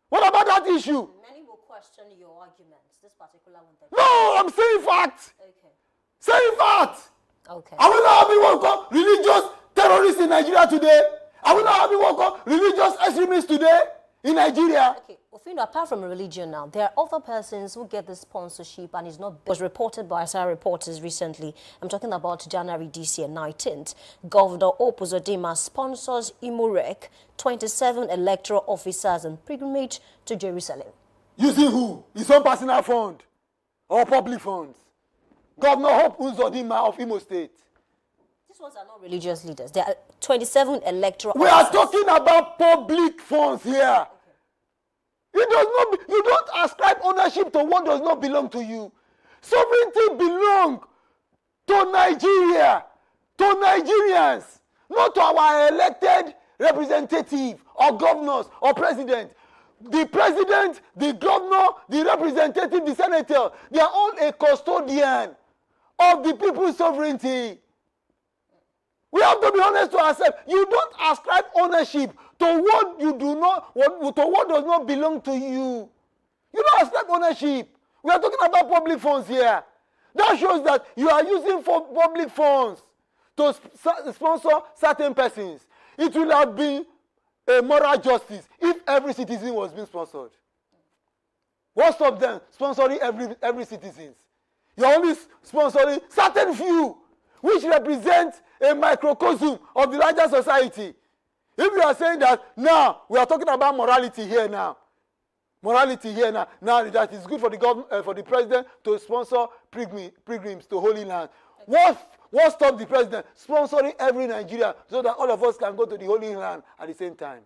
What about that issue? Many will question your arguments, this particular one. No, I'm saying facts. Okay. Saying facts. Okay. Are we not having what we call religious terrorists in Nigeria today? Are we not having what we call religious extremists today in Nigeria? Okay. Ofino, apart from religion now, there are other persons who get the sponsorship and is not... It was reported by SR reporters recently. I'm talking about January this year, 19th. Governor Hope Uzodinma sponsors Imurek, 27 electoral officers and pilgrimage to Jerusalem. Using who? His own personal fund or public funds? Governor Hope Uzodinma of Imo State. These ones are not religious leaders. There are 27 electoral We officers. are talking about public funds here. It does not. You don't ascribe ownership to what does not belong to you. Sovereignty belongs to Nigeria, to Nigerians, not to our elected representative or governors or president. The president, the governor, the representative, the senator, they are all a custodian of the people's sovereignty. We have to be honest to ourselves. You don't ascribe ownership to what you do not, to what does not belong to you. You don't ascribe ownership. We are talking about public funds here. That shows that you are using for public funds to sponsor certain persons. It will have been a moral justice if every citizen was being sponsored. What stops them sponsoring every citizen? You're only sponsoring certain few, which represent a microcosm of the larger society. If you are saying that now we are talking about morality here now, now that is good for the government, for the president to sponsor pilgrims to Holy Land. What stops the president sponsoring every Nigerian so that all of us can go to the Holy Land at the same time?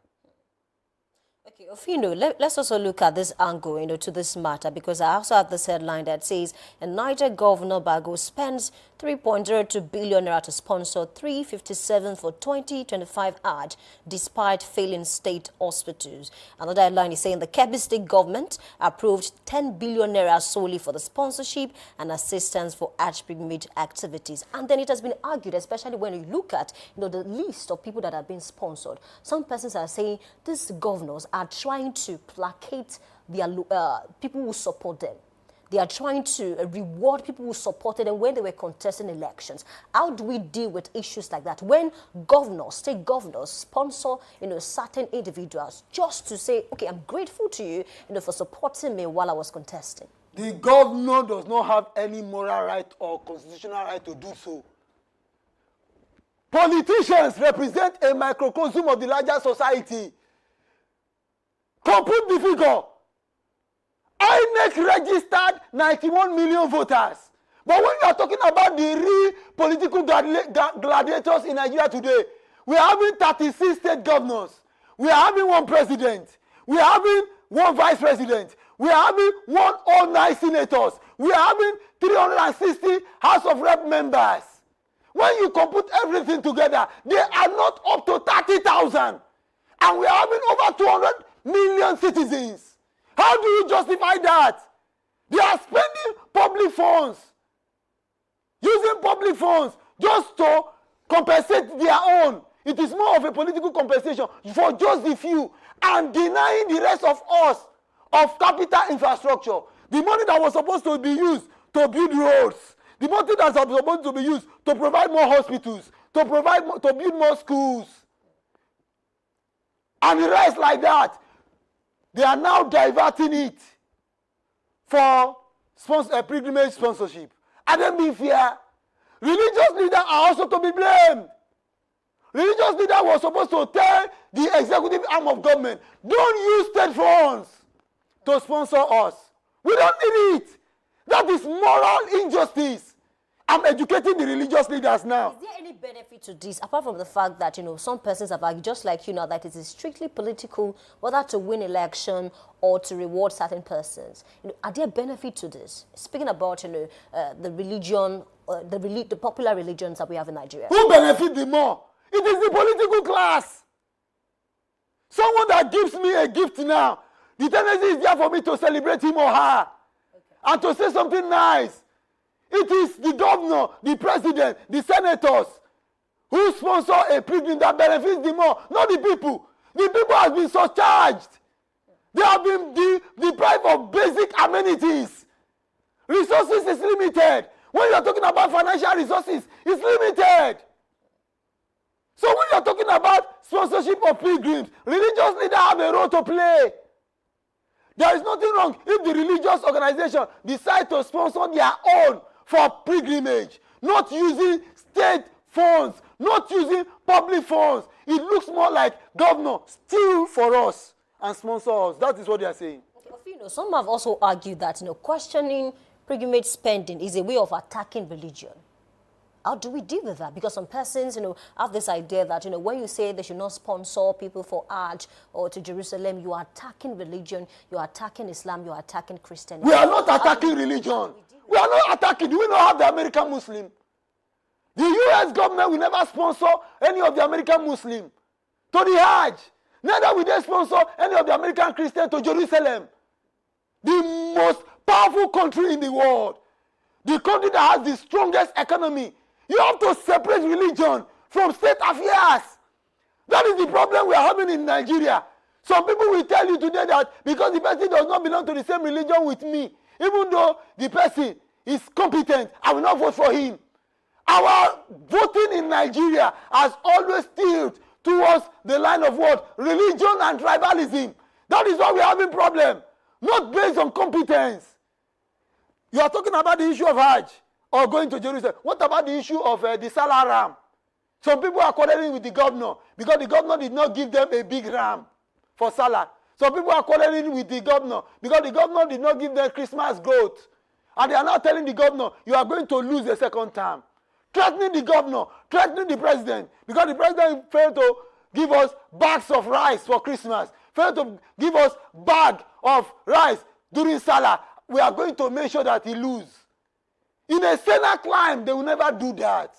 Okay, Ofino, let's also look at this angle, to this matter, because I also have this headline that says, a Niger Governor Bago spends 3.02 billion naira to sponsor 357 for 2025 ad, despite failing state hospitals. Another headline is saying the Kebbi State government approved 10 billion naira solely for the sponsorship and assistance for Hajj pilgrimage activities. And then it has been argued, especially when you look at, the list of people that have been sponsored. Some persons are saying these governors are trying to placate their people who support them. They are trying to reward people who supported them when they were contesting elections. How do we deal with issues like that when governors, state governors, sponsor, certain individuals just to say, okay, I'm grateful to you, for supporting me while I was contesting? The governor does not have any moral right or constitutional right to do so. Politicians represent a microcosm of the larger society. Compute the figure. INEC registered 91 million voters. But when you are talking about the real political gladiators in Nigeria today, we are having 36 state governors. We are having one president. We are having one vice president. We are having 109 senators. We are having 360 House of Rep members. When you compute everything together, they are not up to 30,000. And we are having over 200 million citizens. How do you justify that? They are spending public funds, using public funds just to compensate their own. It is more of a political compensation for just the few and denying the rest of us of capital infrastructure. The money that was supposed to be used to build roads, the money that was supposed to be used to provide more hospitals, to build more schools, and the rest like that. They are now diverting it for pilgrimage sponsorship. And then be fair, religious leaders are also to be blamed. Religious leaders were supposed to tell the executive arm of government, don't use state funds to sponsor us. We don't need it. That is moral injustice. I'm educating the religious leaders now. Is there any benefit to this, apart from the fact that, some persons have argued, just like that it is strictly political, whether to win election or to reward certain persons? Are there benefit to this? Speaking about, the religion, the popular religions that we have in Nigeria. Who benefits the more? It is the political class. Someone that gives me a gift now, the tendency is there for me to celebrate him or her, and to say something nice. It is the governor, the president, the senators who sponsor a pilgrim that benefits the more, not the people. The people have been surcharged. They have been deprived of basic amenities. Resources is limited. When you are talking about financial resources, it's limited. So when you are talking about sponsorship of pilgrims, religious leaders have a role to play. There is nothing wrong if the religious organization decide to sponsor their own for pilgrimage, not using state funds, not using public funds. It looks more like governor steal for us and sponsor us. That is what they are saying. Some have also argued that questioning pilgrimage spending is a way of attacking religion. How do we deal with that? Because some persons, have this idea that, when you say they should not sponsor people for Hajj or to Jerusalem, you are attacking religion, you are attacking Islam, you are attacking Christianity. We are not attacking religion. We are not attacking. Do we not have the American Muslim? The U.S. government will never sponsor any of the American Muslim to the Hajj. Neither will they sponsor any of the American Christians to Jerusalem. The most powerful country in the world. The country that has the strongest economy. You have to separate religion from state affairs. That is the problem we are having in Nigeria. Some people will tell you today that because the person does not belong to the same religion with me, even though the person is competent, I will not vote for him. Our voting in Nigeria has always tilted towards the line of what? Religion and tribalism. That is why we are having a problem. Not based on competence. You are talking about the issue of Hajj or going to Jerusalem. What about the issue of the Salah ram? Some people are quarreling with the governor because the governor did not give them a big ram for Salah. Some people are quarreling with the governor because the governor did not give them Christmas goat. And they are now telling the governor, you are going to lose a second term. Threatening the governor, threatening the president, because the president failed to give us bags of rice for Christmas, failed to give us bag of rice during Salah, we are going to make sure that he lose. In a Senate climb, they will never do that.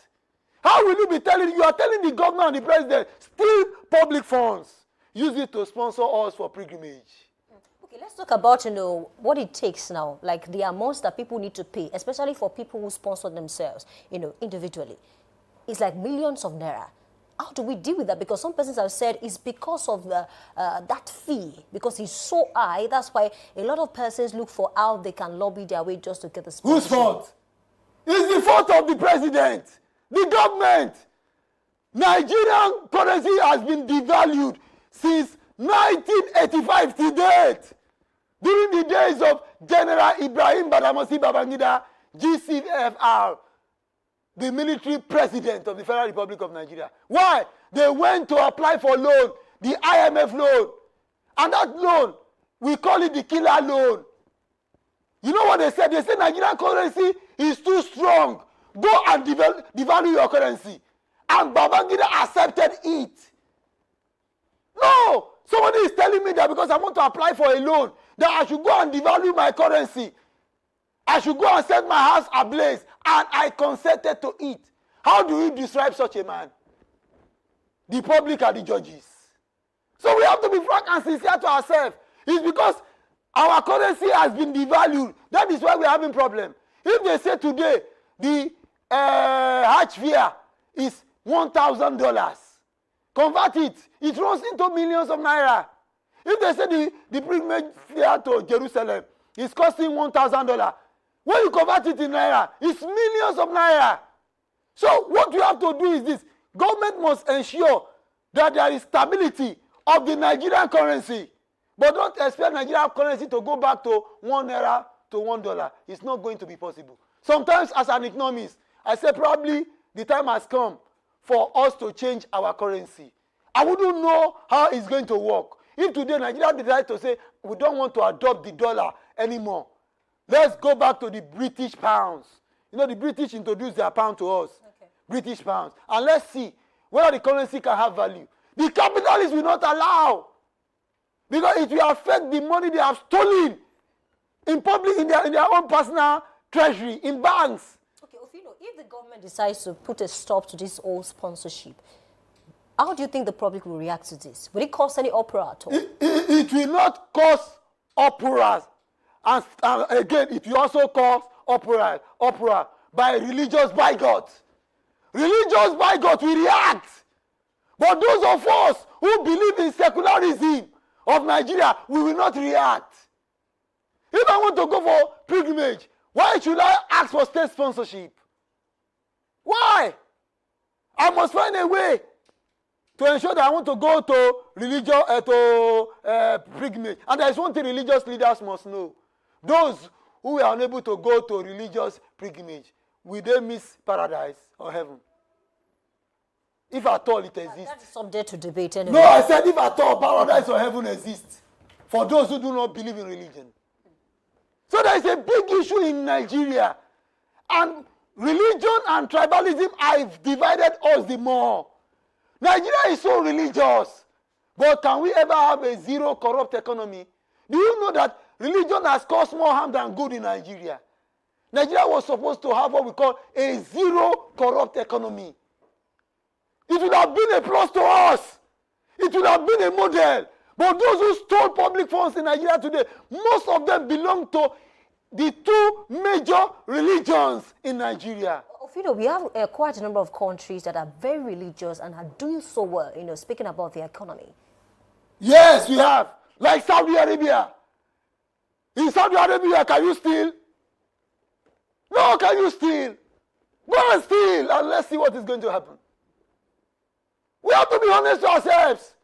How will you be telling, you are telling the governor and the president, steal public funds, use it to sponsor us for pilgrimage. Okay, let's talk about, what it takes now, like the amounts that people need to pay, especially for people who sponsor themselves, individually. It's like millions of naira. How do we deal with that? Because some persons have said it's because of that fee, because it's so high. That's why a lot of persons look for how they can lobby their way just to get the sponsorship. Whose fault? It's the fault of the president, the government. Nigerian currency has been devalued since 1985 to date. During the days of General Ibrahim Badamasi Babangida, GCFR, the military president of the Federal Republic of Nigeria. Why? They went to apply for loan, the IMF loan. And that loan, we call it the killer loan. You know what they said? They said Nigerian currency is too strong. Go and devalue your currency. And Babangida accepted it. No! Somebody is telling me that because I want to apply for a loan, that I should go and devalue my currency. I should go and set my house ablaze, and I consented to it. How do you describe such a man? The public are the judges. So we have to be frank and sincere to ourselves. It's because our currency has been devalued. That is why we're having problem. If they say today the Hajj fare is $1,000, convert it. It runs into millions of naira. If they say the pilgrimage fare to Jerusalem is costing $1,000, when you convert it in naira, it's millions of naira. So what we have to do is this. Government must ensure that there is stability of the Nigerian currency. But don't expect Nigerian currency to go back to 1 naira to $1. It's not going to be possible. Sometimes as an economist, I say probably the time has come for us to change our currency. I wouldn't know how it's going to work. If today Nigeria decides to say, we don't want to adopt the dollar anymore, let's go back to the British pounds. The British introduced their pound to us. Okay. British pounds. And let's see whether the currency can have value. The capitalists will not allow. Because it will affect the money they have stolen in public, in their own personal treasury, in banks. Okay, if the government decides to put a stop to this old sponsorship, how do you think the public will react to this? Will it cause any uproar at all? It will not cause uproar. And again, it will also cause uproar by religious bigots. Religious bigots will react. But those of us who believe in secularism of Nigeria, we will not react. If I want to go for pilgrimage, why should I ask for state sponsorship? Why? I must find a way to ensure that I want to go to religious pilgrimage. And there is one thing religious leaders must know. Those who are unable to go to religious pilgrimage, will they miss paradise or heaven? If at all it exists. That's subject to debate anyway. No, I said if at all paradise or heaven exists for those who do not believe in religion. So there is a big issue in Nigeria. And religion and tribalism have divided us the more. Nigeria is so religious. But can we ever have a zero corrupt economy? Do you know that religion has caused more harm than good in Nigeria? Nigeria was supposed to have what we call a zero corrupt economy. It would have been a plus to us. It would have been a model. But those who stole public funds in Nigeria today, most of them belong to the two major religions in Nigeria. We have quite a number of countries that are very religious and are doing so well, speaking about the economy. Yes, we have. Like Saudi Arabia. In Saudi Arabia, can you steal? No, can you steal? Go and steal, and let's see what is going to happen. We have to be honest to ourselves.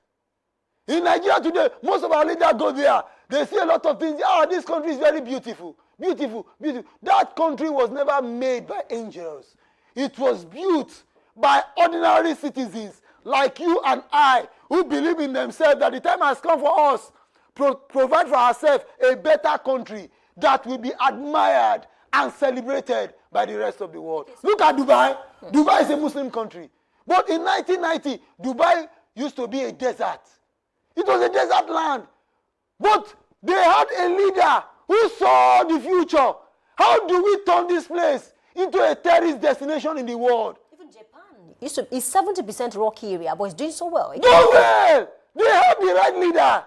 In Nigeria today, most of our leaders go there. They see a lot of things. This country is very beautiful. Beautiful, beautiful. That country was never made by angels. It was built by ordinary citizens like you and I, who believe in themselves that the time has come for us to provide for ourselves a better country that will be admired and celebrated by the rest of the world. Look at Dubai. Dubai is a Muslim country. But in 1990, Dubai used to be a desert. It was a desert land. But they had a leader who saw the future. How do we turn this place into a terrorist destination in the world? Even Japan is 70% rocky area, but it's doing so well. Doing well. They have the right leader.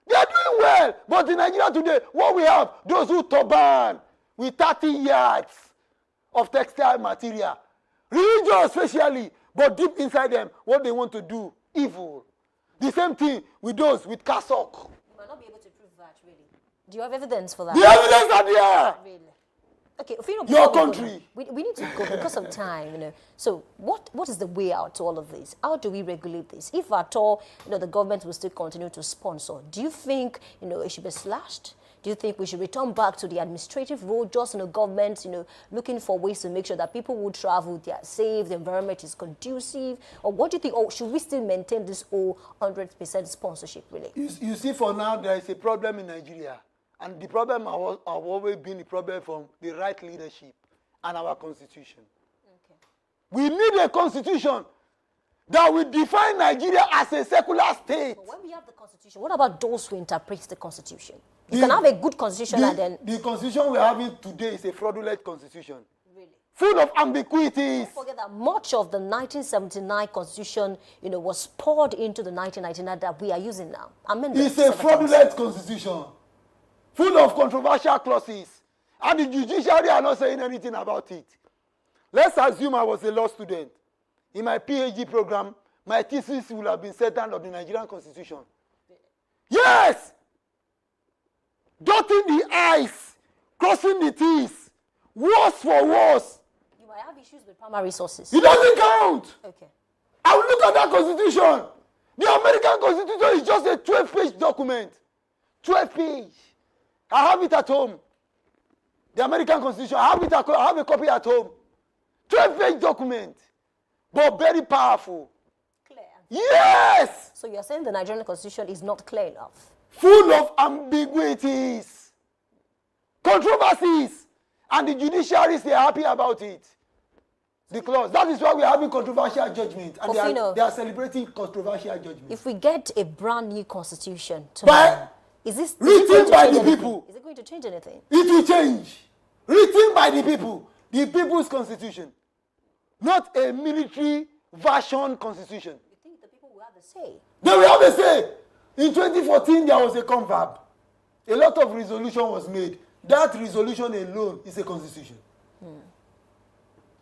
They are doing well. But in Nigeria today, what we have, those who turban with 30 yards of textile material, religious especially, but deep inside them, what they want to do, evil. The same thing with those with cassock. You might not be able to prove that, really. Do you have evidence for that? The evidence are there. Really? Okay, your country. We need to go because of time, you know. So what is the way out to all of this? How do we regulate this? If at all, you know, the government will still continue to sponsor, do you think, you know, it should be slashed? Do you think we should return back to the administrative role, just in the government, you know, looking for ways to make sure that people who travel, they are safe, the environment is conducive? Or what do you think, or should we still maintain this whole 100% sponsorship, really? You see, for now, there is a problem in Nigeria. And the problem have always been the problem from the right leadership and our constitution. Okay. We need a constitution that will define Nigeria as a secular state. But when we have the constitution, what about those who interpret the constitution? You can have a good constitution and then... The constitution we're having today is a fraudulent constitution. Really? Full of ambiguities. Don't forget that much of the 1979 constitution, you know, was poured into the 1999 that we are using now. It's a fraudulent constitution. Full of controversial clauses. And the judiciary are not saying anything about it. Let's assume I was a law student. In my PhD program, my thesis would have been set under the Nigerian Constitution. Yes! Dotting the I's, crossing the T's. Worse for worse. You might have issues with primary resources. It doesn't count. Okay. I will look at that Constitution. The American Constitution is just a 12-page document. 12-page. I have it at home. The American Constitution, I have a copy at home. 12-page document. But very powerful. Clear. Yes! So you're saying the Nigerian Constitution is not clear enough? Full of ambiguities. Controversies. And the judiciaries, they are happy about it. The clause. That is why we are having controversial judgment. And they are celebrating controversial judgment. If we get a brand new constitution tomorrow, written by the people. Is it going to change anything? It will change. Written by the people. The people's constitution. Not a military version constitution. You think the people will have a say? They will have a say. In 2014, there was a confab. A lot of resolution was made. That resolution alone is a constitution.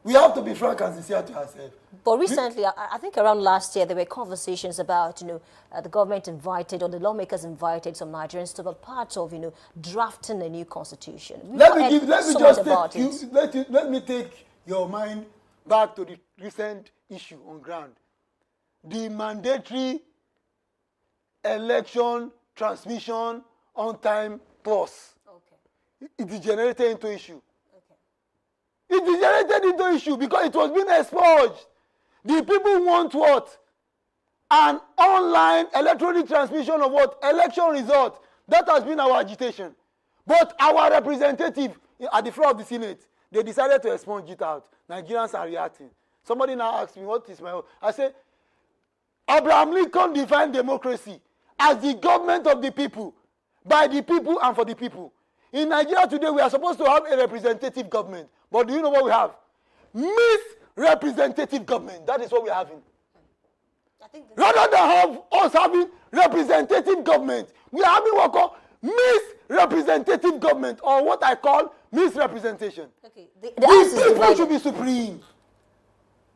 We have to be frank and sincere to ourselves. But recently, I think around last year, there were conversations about, you know, the government invited, or the lawmakers invited some Nigerians to be part of, you know, drafting a new constitution. Let me take your mind back to the recent issue on ground. The mandatory election transmission on time clause. Okay. It degenerated into issue. It degenerated into issue because it was being expurged. The people want what? An online electronic transmission of what? Election result. That has been our agitation. But our representative at the floor of the Senate, they decided to expunge it out. Nigerians are reacting. Somebody now asked me, what is my own? I say, Abraham Lincoln defined democracy as the government of the people, by the people and for the people. In Nigeria today, we are supposed to have a representative government. But do you know what we have? Misrepresentative government. That is what we are having. Rather than have us having representative government, we are having what called misrepresentative government, or what I call misrepresentation. Okay. The people should be supreme.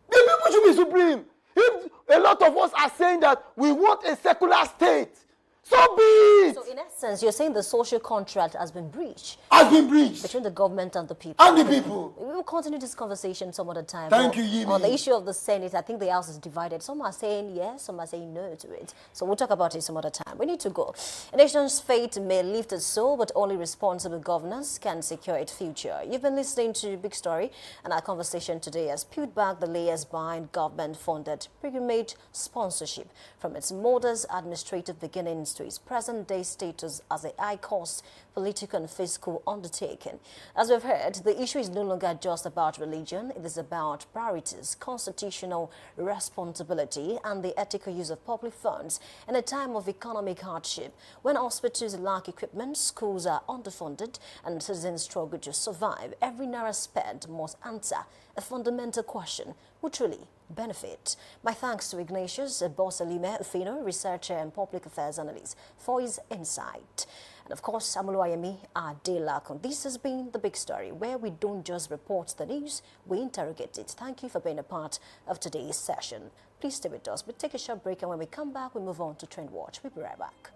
The people should be supreme. If a lot of us are saying that we want a secular state, so be it. So in essence, you're saying the social contract has been breached. Has been breached. Between the government and the people. And the people. We will continue this conversation some other time. Thank you, Yimi. On the issue of the Senate, I think the House is divided. Some are saying yes, some are saying no to it. So we'll talk about it some other time. We need to go. A nation's fate may lift its soul, but only responsible governance can secure its future. You've been listening to Big Story, and our conversation today has peeled back the layers behind government-funded pilgrimage sponsorship, from its modest administrative beginnings to its present-day status as a high-cost political and fiscal undertaking. As we've heard, the issue is no longer just about religion. It is about priorities, constitutional responsibility, and the ethical use of public funds in a time of economic hardship, when hospitals lack equipment, schools are underfunded, and citizens struggle to survive. Every naira spent must answer a fundamental question: who truly benefit? My thanks to Ignatius Bosalime Ufino, researcher and public affairs analyst, for his insight. And of course, Amuluayemi Adelakon. This has been The Big Story, where we don't just report the news, we interrogate it. Thank you for being a part of today's session. Please stay with us. We'll take a short break, and when we come back, we move on to Trend Watch. We'll be right back.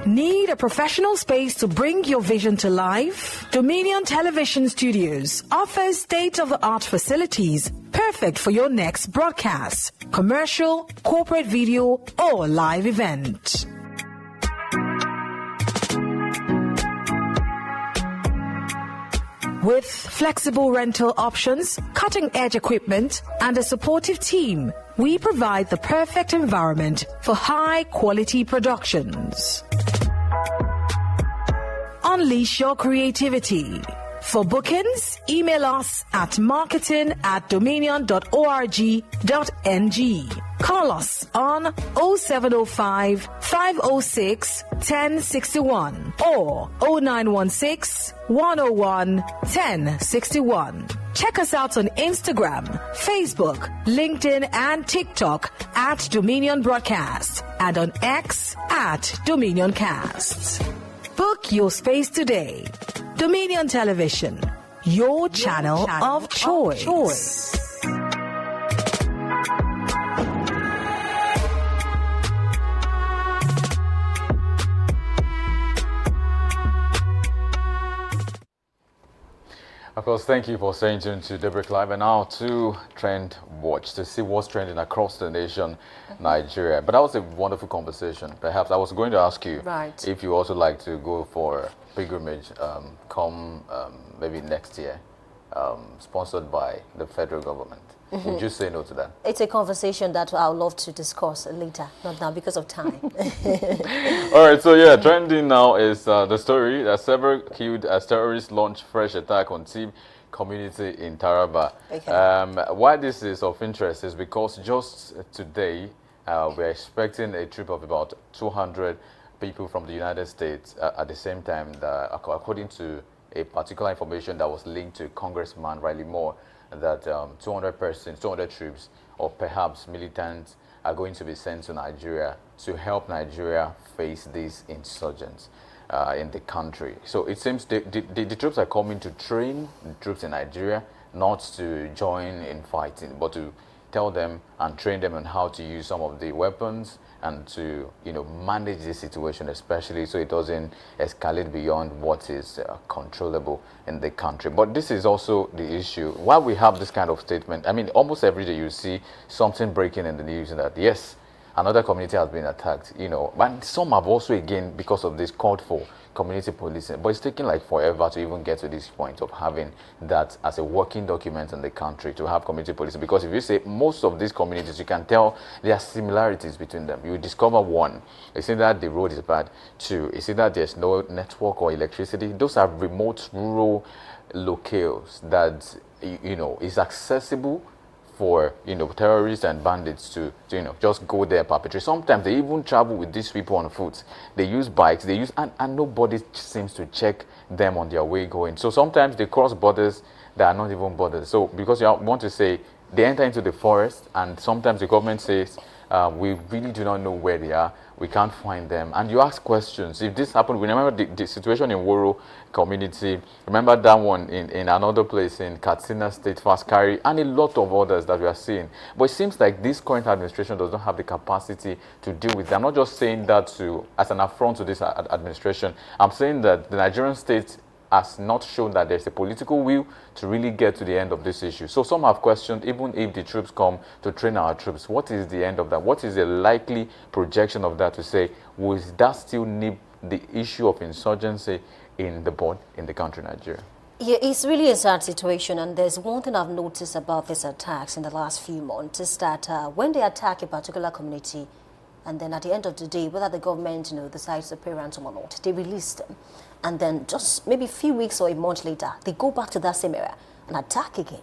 Need a professional space to bring your vision to life? Dominion Television Studios offers state-of-the-art facilities perfect for your next broadcast, commercial, corporate video, or live event. With flexible rental options, cutting-edge equipment, and a supportive team, we provide the perfect environment for high-quality productions. Unleash your creativity. For bookings, email us at marketing@dominion.org.ng. Call us on 0705 506 1061 or 0916 101 1061. Check us out on Instagram, Facebook, LinkedIn, and TikTok at Dominion Broadcast, and on X at Dominioncast. Book your space today. Dominion Television, your channel of choice. Of course, thank you for staying tuned to Daybreak Live, and now to Trend Watch to see what's trending across the nation, Nigeria. But that was a wonderful conversation. Perhaps I was going to ask you if you also like to go for pilgrimage come maybe next year, sponsored by the federal government. Would you say no to that? It's a conversation that I would love to discuss later, not now because of time. All right, so yeah, trending now is the story that several killed as terrorists launch fresh attack on Tib community in Taraba. Okay. Why this is of interest is because just today we're expecting a trip of about 200 people from the United States at the same time, according to a particular information that was linked to Congressman Riley Moore, that 200 troops or perhaps militants are going to be sent to Nigeria to help Nigeria face these insurgents in the country. So it seems the troops are coming to train the troops in Nigeria, not to join in fighting, but to tell them and train them on how to use some of the weapons and to, manage the situation, especially so it doesn't escalate beyond what is controllable in the country. But this is also the issue. Why we have this kind of statement, I mean, almost every day you see something breaking in the news that, yes, another community has been attacked, you know, and some have also, again, because of this, called for community policing. But it's taking like forever to even get to this point of having that as a working document in the country, to have community policing. Because if you say most of these communities, you can tell there are similarities between them. You discover one, it's either the road is bad. Two, it's either there's no network or electricity. Those are remote rural locales that, you know, is accessible for, you know, terrorists and bandits to you know, just go there, perpetrate. Sometimes they even travel with these people on foot. They use bikes, they use, and nobody seems to check them on their way going. So sometimes they cross borders that are not even borders. So because you want to say, they enter into the forest, and sometimes the government says, we really do not know where they are, we can't find them. And you ask questions. If this happened, we remember the situation in Woro community, remember that one in another place in Katsina State, Faskari, and a lot of others that we are seeing. But it seems like this current administration does not have the capacity to deal with it. I'm not just saying that as an affront to this administration. I'm saying that the Nigerian state has not shown that there's a political will to really get to the end of this issue. So some have questioned, even if the troops come to train our troops, what is the end of that? What is the likely projection of that, to say, will that still nip the issue of insurgency in the bud in the country, Nigeria? Yeah, it's really a sad situation, and there's one thing I've noticed about these attacks in the last few months is that when they attack a particular community, and then at the end of the day, whether the government, you know, decides to pay ransom or not, they release them. And then just maybe a few weeks or a month later, they go back to that same area and attack again.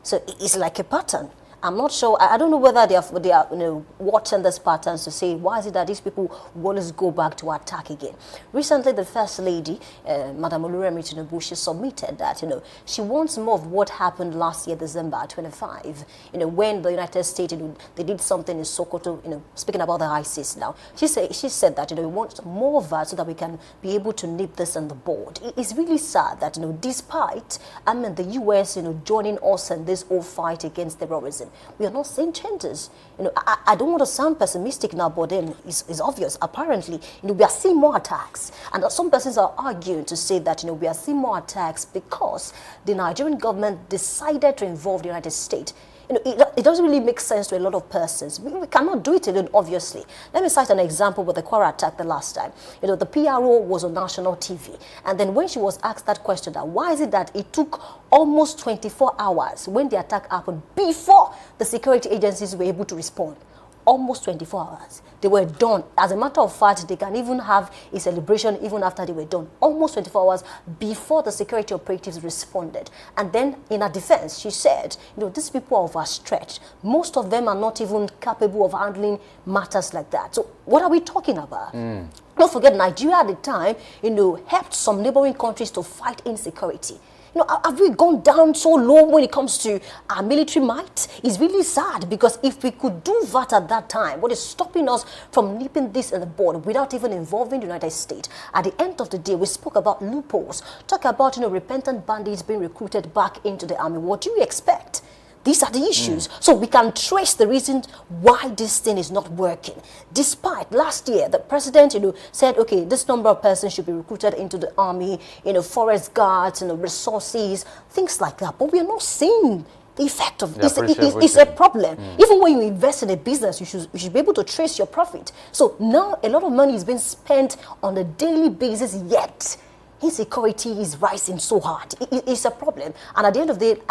So it's like a pattern. I'm not sure. I don't know whether they are you know, watching this pattern to say, why is it that these people always go back to attack again? Recently, the First Lady, Madam Oluremi Tinubu, she submitted that, you know, she wants more of what happened last year, December 25, you know, when the United States, you know, they did something in Sokoto, you know, speaking about the ISIS now. She said that, you know, we want more of that so that we can be able to nip this on the board. It's really sad that, you know, despite, I mean, the U.S., you know, joining us in this whole fight against terrorism, we are not seeing changes. You know, I don't want to sound pessimistic now, but then it's obvious. Apparently, you know, we are seeing more attacks, and some persons are arguing to say that, you know, we are seeing more attacks because the Nigerian government decided to involve the United States. You know, it doesn't really make sense to a lot of persons. We cannot do it alone, obviously. Let me cite an example with the Kwara attack the last time. You know, the PRO was on national TV. And then when she was asked that question, that why is it that it took almost 24 hours when the attack happened before the security agencies were able to respond? Almost 24 hours. They were done. As a matter of fact, they can even have a celebration even after they were done. Almost 24 hours before the security operatives responded. And then in her defense, she said, you know, these people are overstretched. Most of them are not even capable of handling matters like that. So what are we talking about? Don't forget, Nigeria at the time, you know, helped some neighboring countries to fight insecurity. You know, have we gone down so low when it comes to our military might? It's really sad, because if we could do that at that time, what is stopping us from nipping this in the bud without even involving the United States? At the end of the day, we spoke about loopholes, talk about, you know, repentant bandits being recruited back into the army. What do you expect? These are the issues. So we can trace the reason why this thing is not working. Despite last year, the president, you know, said, okay, this number of persons should be recruited into the army, you know, forest guards, you know, resources, things like that. But we are not seeing the effect of this. It's a problem. Even when you invest in a business, you should be able to trace your profit. So now a lot of money is being spent on a daily basis, yet insecurity is rising so hard. It's a problem. And at the end of the day,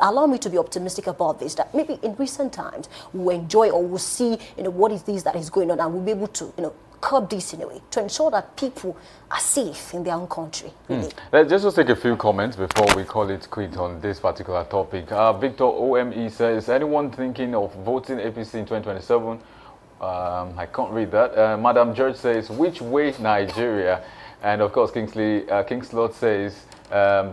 allow me to be optimistic about this, that maybe in recent times we'll enjoy, or we'll see, you know, what it is that is going on, and we'll be able to, you know, curb this in a way to ensure that people are safe in their own country. Really. Let's just take a few comments before we call it quit on this particular topic. Victor OME says, anyone thinking of voting APC in 2027? I can't read that. Madam George says, which way Nigeria? And of course, Kingslot says,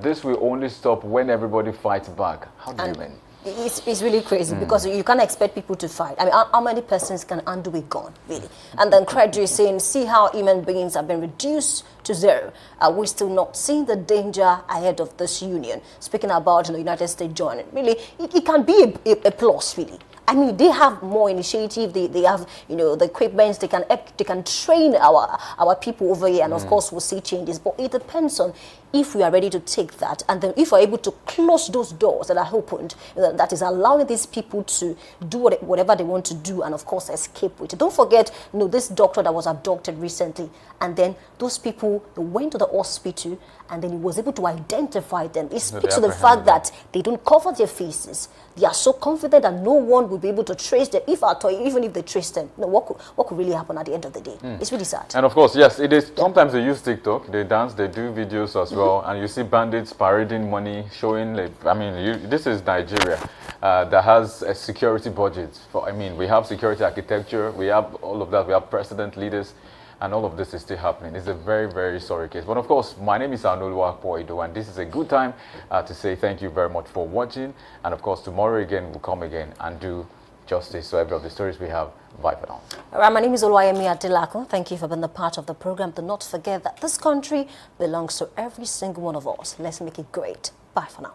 this will only stop when everybody fights back. How do you mean? It's really crazy, because you can't expect people to fight. I mean, how many persons can undo a gun, really? And then Credri is saying, see how human beings have been reduced to zero. Are we still not seeing the danger ahead of this union? Speaking about, you know, United States joining, really, it can be a plus, really. I mean, they have more initiative. They have, you know, the equipment. They can train our people over here, and of course we'll see changes. But it depends on if we are ready to take that, and then if we're able to close those doors that are opened, that is allowing these people to do whatever they want to do, and of course escape with it. Don't forget, this doctor that was abducted recently, and then those people, they went to the hospital, and then he was able to identify them. It speaks to the fact that they don't cover their faces. They are so confident that no one will be able to trace them, if at all, even if they trace them. What could really happen at the end of the day? It's really sad. And of course, yes, it is. Sometimes they use TikTok, they dance, they do videos as well, and you see bandits parading money, showing, this is Nigeria that has a security budget. We have security architecture, we have all of that, we have president, leaders, and all of this is still happening. It's a very, very sorry case. But of course, my name is Anolu Akpoido, and this is a good time to say thank you very much for watching. And of course, tomorrow again, we'll come again and do justice to every of the stories we have. Bye for now. All right, my name is Oluwayemi Adelako. Thank you for being a part of the program. Do not forget that this country belongs to every single one of us. Let's make it great. Bye for now.